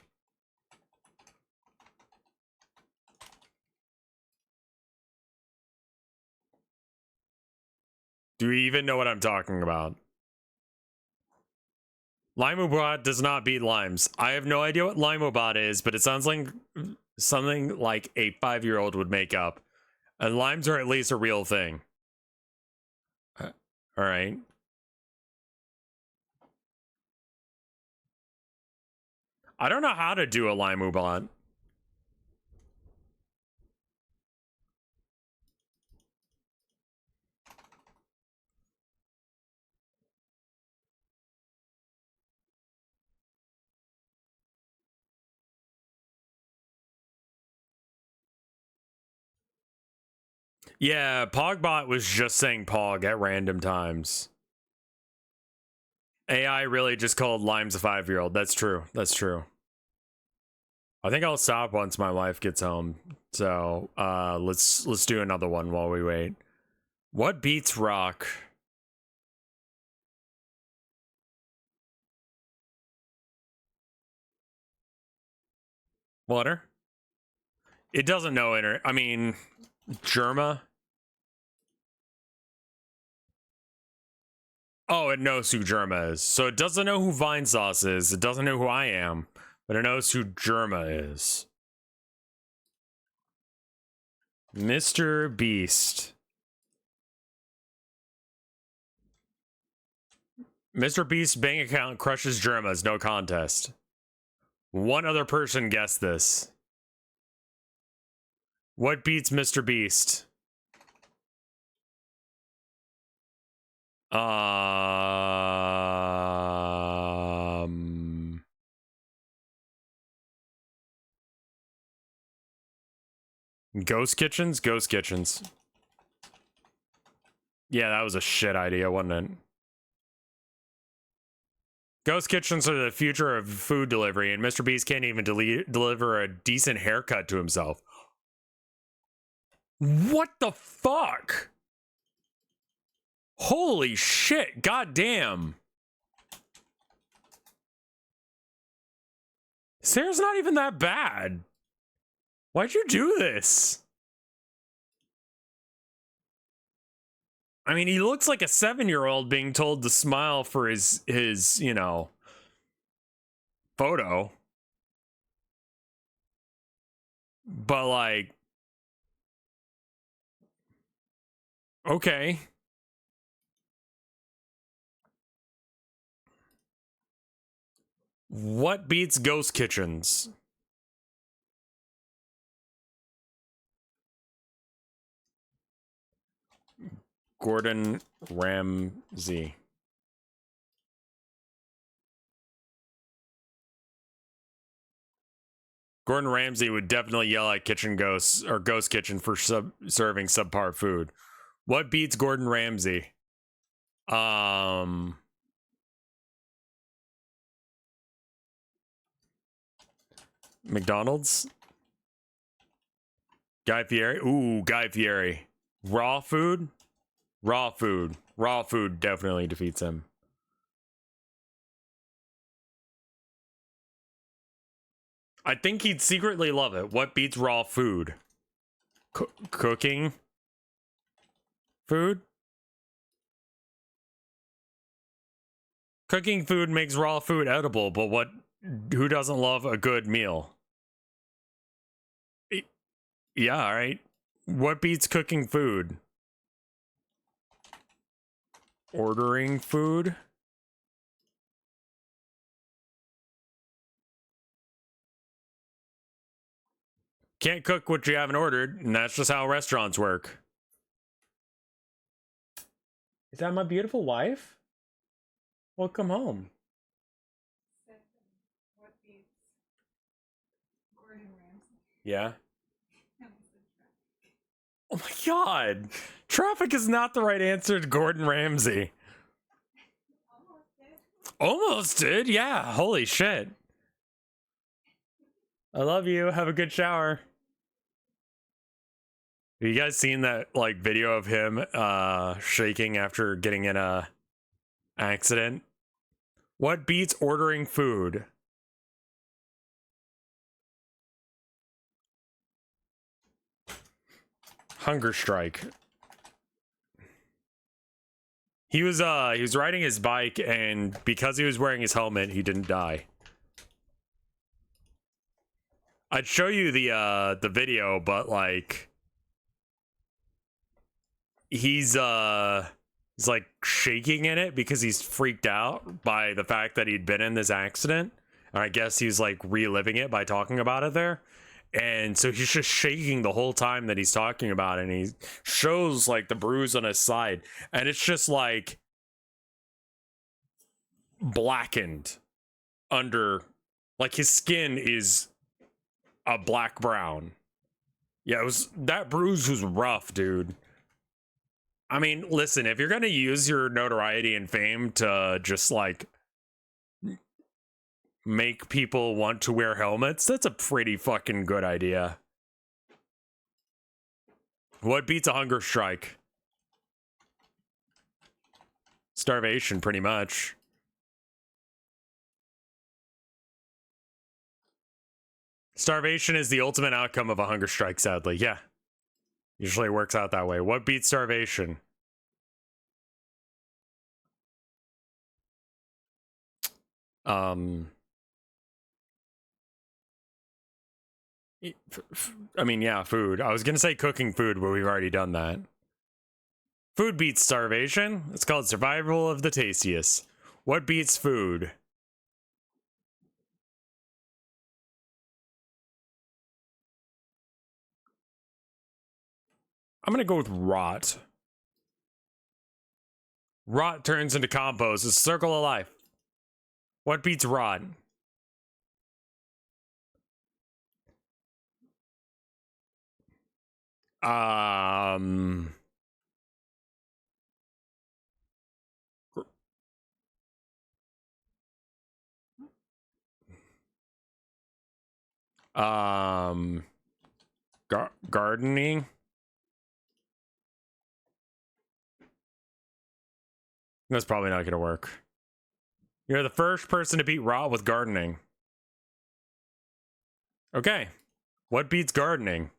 Do we even know what I'm talking about? Limobot does not beat limes. I have no idea what Limobot is, but it sounds like something like a 5-year-old would make up. And limes are at least a real thing. All right. I don't know how to do a Limobot. Yeah, Pogbot was just saying Pog at random times. AI really just called limes a 5-year-old. That's true. That's true. I think I'll stop once my wife gets home. So let's do another one while we wait. What beats rock? Water? It doesn't know I mean, Germa? Oh, it knows who Germa is. So it doesn't know who Vine Sauce is. It doesn't know who I am. But it knows who Germa is. Mr. Beast. Mr. Beast's bank account crushes Germa's, no contest. One other person guessed this. What beats Mr. Beast? Ghost Kitchens? Ghost Kitchens. Yeah, that was a shit idea, wasn't it? Ghost Kitchens are the future of food delivery, and Mr. Beast can't even deliver a decent haircut to himself. What the fuck? Holy shit, goddamn. Sarah's not even that bad. Why'd you do this? I mean, he looks like a 7-year-old being told to smile for his, you know, photo. But like, okay. What beats Ghost Kitchens? Gordon Ramsay. Gordon Ramsay would definitely yell at Kitchen Ghosts or Ghost Kitchen for serving subpar food. What beats Gordon Ramsay? McDonald's? Guy Fieri? Ooh, Guy Fieri. Raw food? Raw food. Raw food definitely defeats him. I think he'd secretly love it. What beats raw food? Cooking food? Cooking food makes raw food edible, but who doesn't love a good meal? Yeah, all right. What beats cooking food? Ordering food? Can't cook what you haven't ordered, and that's just how restaurants work. Is that my beautiful wife? Welcome home. What beats Gordon Ramsay? Yeah. Oh my god! Traffic is not the right answer to Gordon Ramsay. Almost did. Almost did, yeah. Holy shit. I love you. Have a good shower. Have you guys seen that like video of him shaking after getting in a accident? What beats ordering food? Hunger strike. He was riding his bike, and because he was wearing his helmet, he didn't die. I'd show you the video, but like he's like shaking in it because he's freaked out by the fact that he'd been in this accident. And I guess he's like reliving it by talking about it there. And so he's just shaking the whole time that he's talking about it, and he shows like the bruise on his side, and it's just like blackened under, like his skin is a black brown. Yeah, it was, that bruise was rough, dude. I mean, listen, if you're gonna use your notoriety and fame to just like make people want to wear helmets, that's a pretty fucking good idea. What beats a hunger strike? Starvation, pretty much. Starvation is the ultimate outcome of a hunger strike, sadly. Yeah. Usually works out that way. What beats starvation? I mean, yeah, food. I was gonna say cooking food, but we've already done that. Food beats starvation. It's called survival of the tastiest. What beats food? I'm gonna go with rot. Rot turns into compost. It's a circle of life. What beats rot? Um, um, gardening. That's probably not gonna work. You're the first person to beat rot with gardening. Okay. What beats gardening?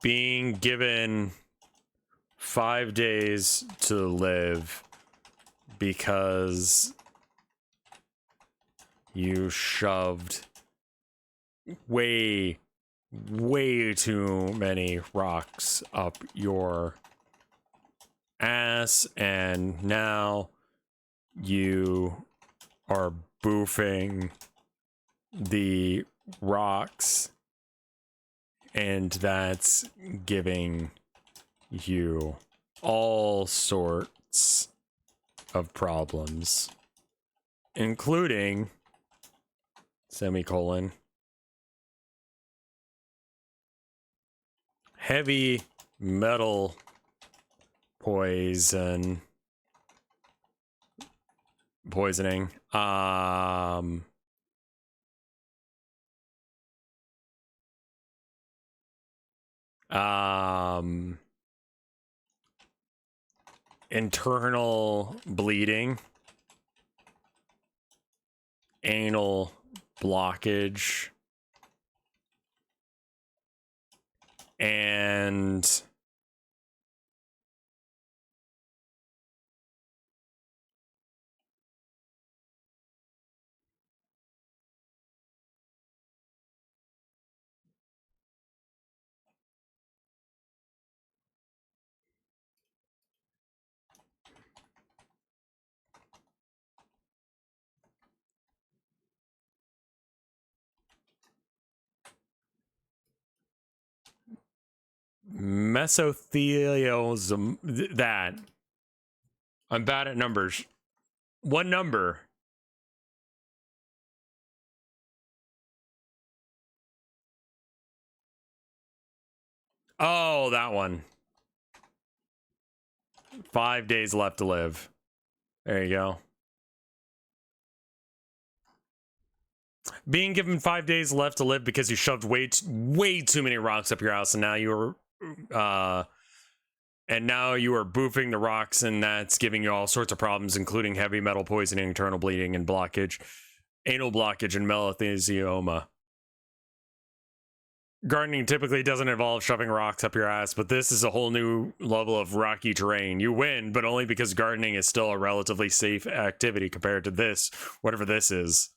Being given 5 days to live because you shoved way too many rocks up your ass, and now you are boofing the rocks, and that's giving you all sorts of problems, including semicolon heavy metal poisoning. Internal bleeding, anal blockage, and mesothelioma. That. I'm bad at numbers. What number? Oh, that one. 5 days left to live. There you go. Being given 5 days left to live because you shoved way too many rocks up your ass, and now you are boofing the rocks, and that's giving you all sorts of problems, including heavy metal poisoning, internal bleeding, and blockage, anal blockage, and melanthesioma. Gardening typically doesn't involve shoving rocks up your ass, but this is a whole new level of rocky terrain. You win, but only because gardening is still a relatively safe activity compared to this, whatever this is.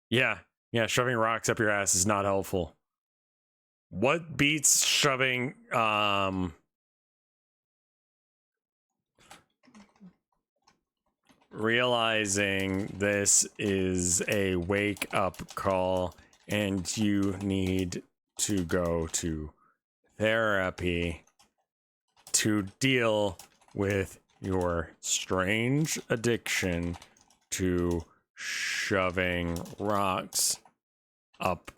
Yeah, shoving rocks up your ass is not helpful. What beats shoving, realizing this is a wake-up call and you need to go to therapy to deal with your strange addiction to shoving rocks up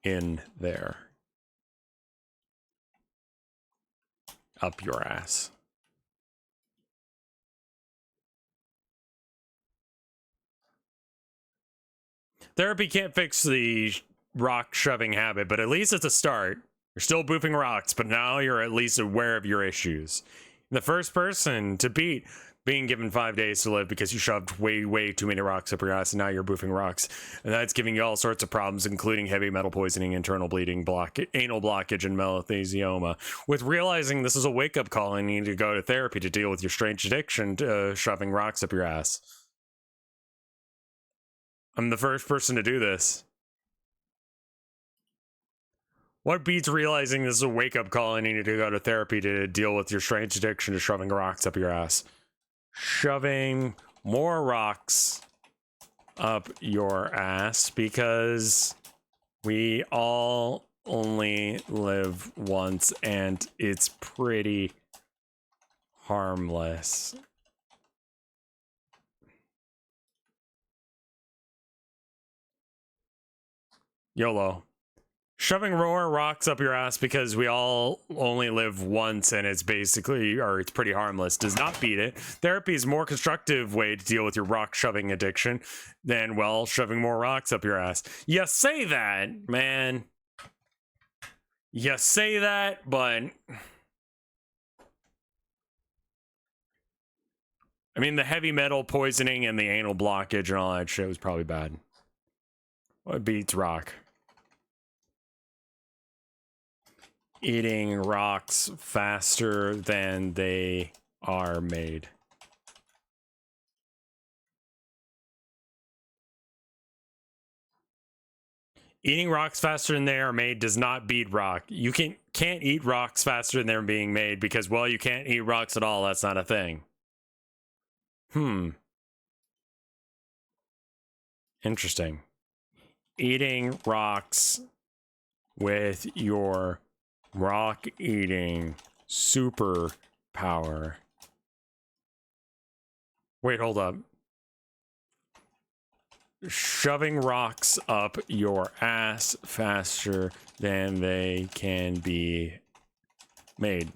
in there. Up your ass. Therapy can't fix the rock shoving habit, but at least it's a start. You're still boofing rocks, but now you're at least aware of your issues. The first person to beat being given 5 days to live because you shoved way too many rocks up your ass, and now you're boofing rocks. And that's giving you all sorts of problems, including heavy metal poisoning, internal bleeding, anal blockage, and melanthesioma. With realizing this is a wake-up call and you need to go to therapy to deal with your strange addiction to shoving rocks up your ass. I'm the first person to do this. What beats realizing this is a wake-up call and you need to go to therapy to deal with your strange addiction to shoving rocks up your ass? Shoving more rocks up your ass, because we all only live once and it's pretty harmless. YOLO. Shoving more rocks up your ass because we all only live once and it's basically, or it's pretty harmless, does not beat it. Therapy is a more constructive way to deal with your rock shoving addiction than, well, shoving more rocks up your ass. You say that, man. You say that, but I mean, the heavy metal poisoning and the anal blockage and all that shit was probably bad. What beats rock? Eating rocks faster than they are made. Eating rocks faster than they are made does not beat rock. You can't eat rocks faster than they're being made because, well, you can't eat rocks at all. That's not a thing. Interesting. Eating rocks with your rock eating superpower. Wait, hold up. Shoving rocks up your ass faster than they can be made.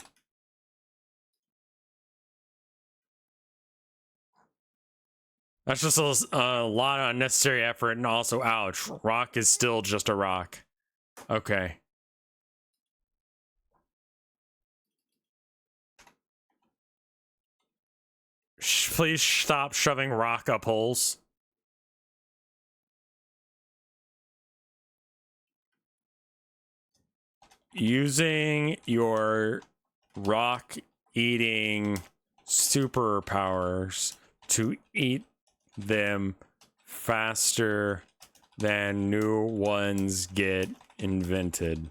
That's just a lot of unnecessary effort, and also, ouch, rock is still just a rock. Okay. Please stop shoving rock up holes. Using your rock eating superpowers to eat them faster than new ones get invented.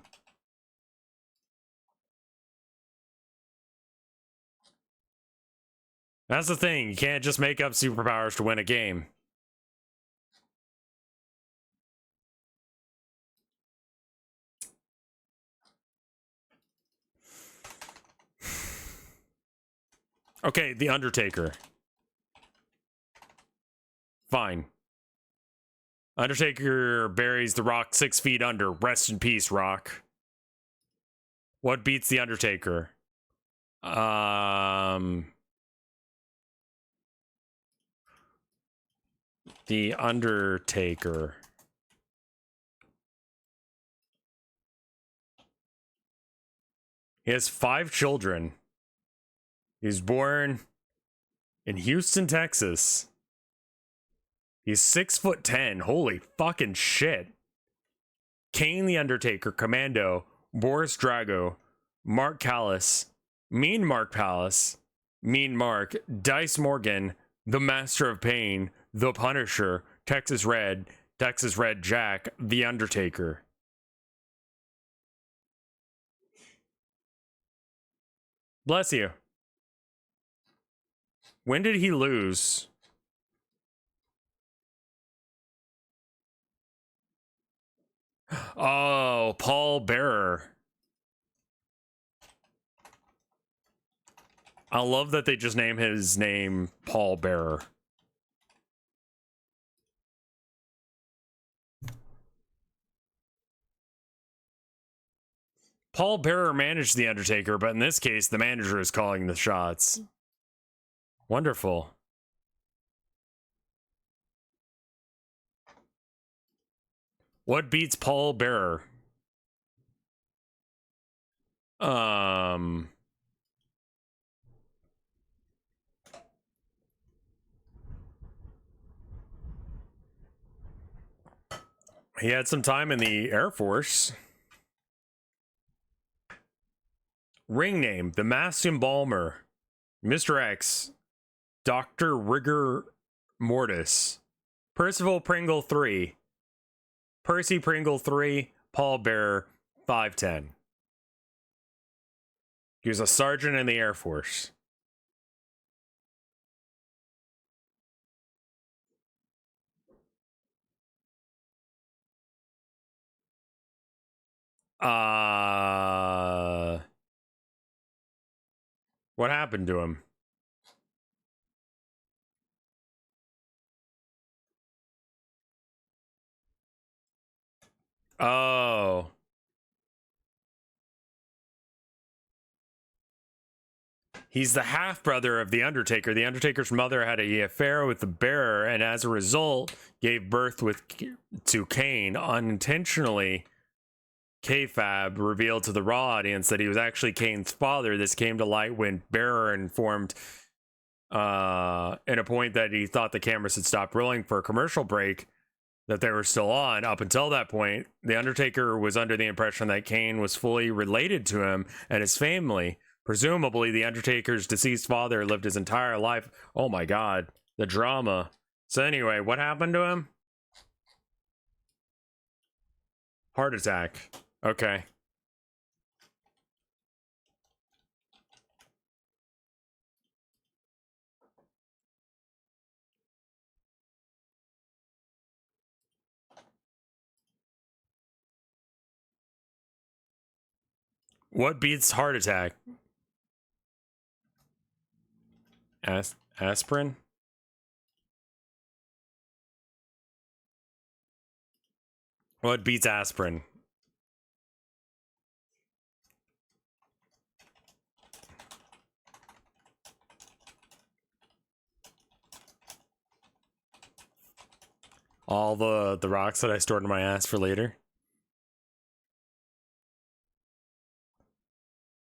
That's the thing, you can't just make up superpowers to win a game. Okay, the Undertaker. Fine. Undertaker buries the Rock 6 feet under. Rest in peace, Rock. What beats the Undertaker? The Undertaker. He has 5 children. He's born in Houston, Texas. He's 6'10". Holy fucking shit. Kane the Undertaker, Commando, Boris Drago, Mark Callis, Mean Mark Palace, Mean Mark, Dice Morgan, The Master of Pain, The Punisher, Texas Red Jack, The Undertaker. Bless you. When did he lose? Oh, Paul Bearer. I love that they just name his name Paul Bearer. Paul Bearer managed The Undertaker, but in this case, the manager is calling the shots. Wonderful. What beats Paul Bearer? He had some time in the Air Force. Ring name, the Masked Embalmer, Mr. X, Dr. Rigor Mortis, Percival Pringle 3, Percy Pringle 3, Paul Bearer, 5'10". He was a sergeant in the Air Force. What happened to him? Oh. He's the half-brother of The Undertaker. The Undertaker's mother had an affair with the bearer, and as a result, gave birth to Kane. Unintentionally, K-Fab revealed to the Raw audience that he was actually Kane's father. This came to light when Bearer informed in a point that he thought the cameras had stopped rolling for a commercial break, that they were still on. Up until that point, The Undertaker was under the impression that Kane was fully related to him and his family. Presumably, The Undertaker's deceased father lived his entire life. Oh my god, the drama. So anyway, what happened to him? Heart attack. Okay. What beats heart attack? Aspirin? What beats aspirin? All the rocks that I stored in my ass for later.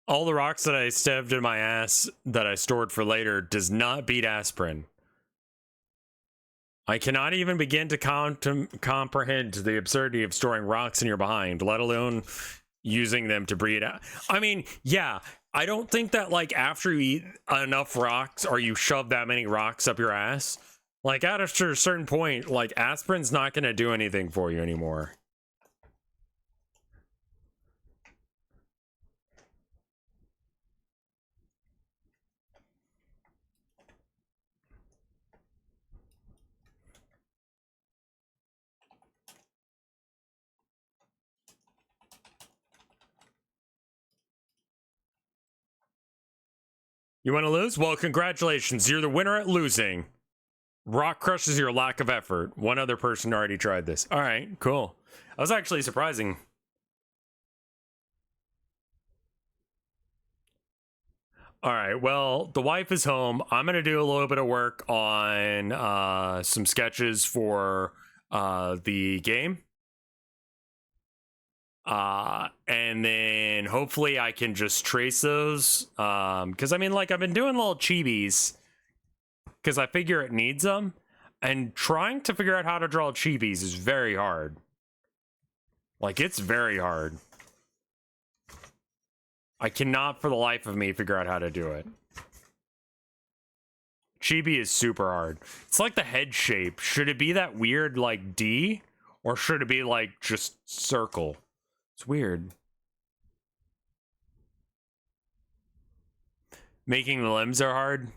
All the rocks that I stabbed in my ass that I stored for later does not beat aspirin. I cannot even begin to comprehend the absurdity of storing rocks in your behind, let alone using them to breathe out. I mean, yeah, I don't think that, like, after you eat enough rocks or you shove that many rocks up your ass, like, after a certain point, like, aspirin's not going to do anything for you anymore. You want to lose? Well, congratulations. You're the winner at losing. Rock crushes your lack of effort. One other person already tried this. All right, cool. That was actually surprising. All right. Well, the wife is home. I'm gonna do a little bit of work on some sketches for the game. And then hopefully I can just trace those. Because I mean, like, I've been doing little chibis because I figure it needs them, and trying to figure out how to draw chibis is very hard. Like, it's very hard. I cannot for the life of me figure out how to do it. Chibi is super hard. It's like the head shape. Should it be that weird, like, D? Or should it be, like, just circle? It's weird. Making the limbs are hard.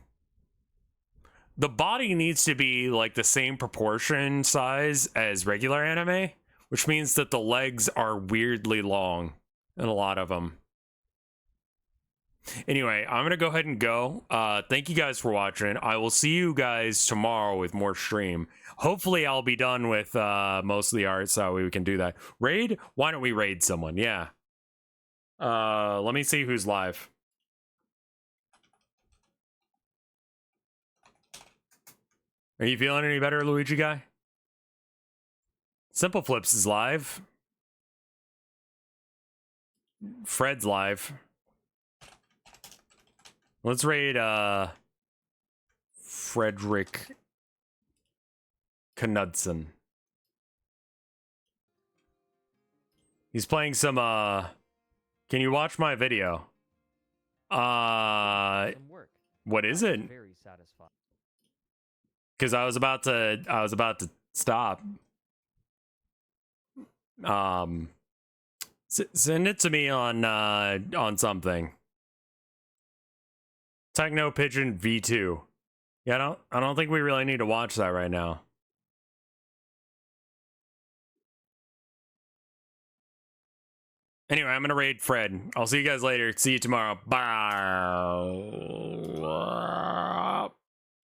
The body needs to be, like, the same proportion size as regular anime, which means that the legs are weirdly long in a lot of them. Anyway, I'm gonna go ahead and go. Thank you guys for watching. I will see you guys tomorrow with more stream. Hopefully I'll be done with most of the art so we can do that. Raid? Why don't we raid someone? Yeah. Let me see who's live. Are you feeling any better, Luigi guy? Simple Flips is live. Fred's live. Let's raid Frederick Knudsen. He's playing some can you watch my video? What is it? Very satisfied. Because I was about to stop. Send it to me on something. Techno Pigeon V2. Yeah, I don't think we really need to watch that right now. Anyway, I'm gonna raid Fred. I'll see you guys later. See you tomorrow. Bye.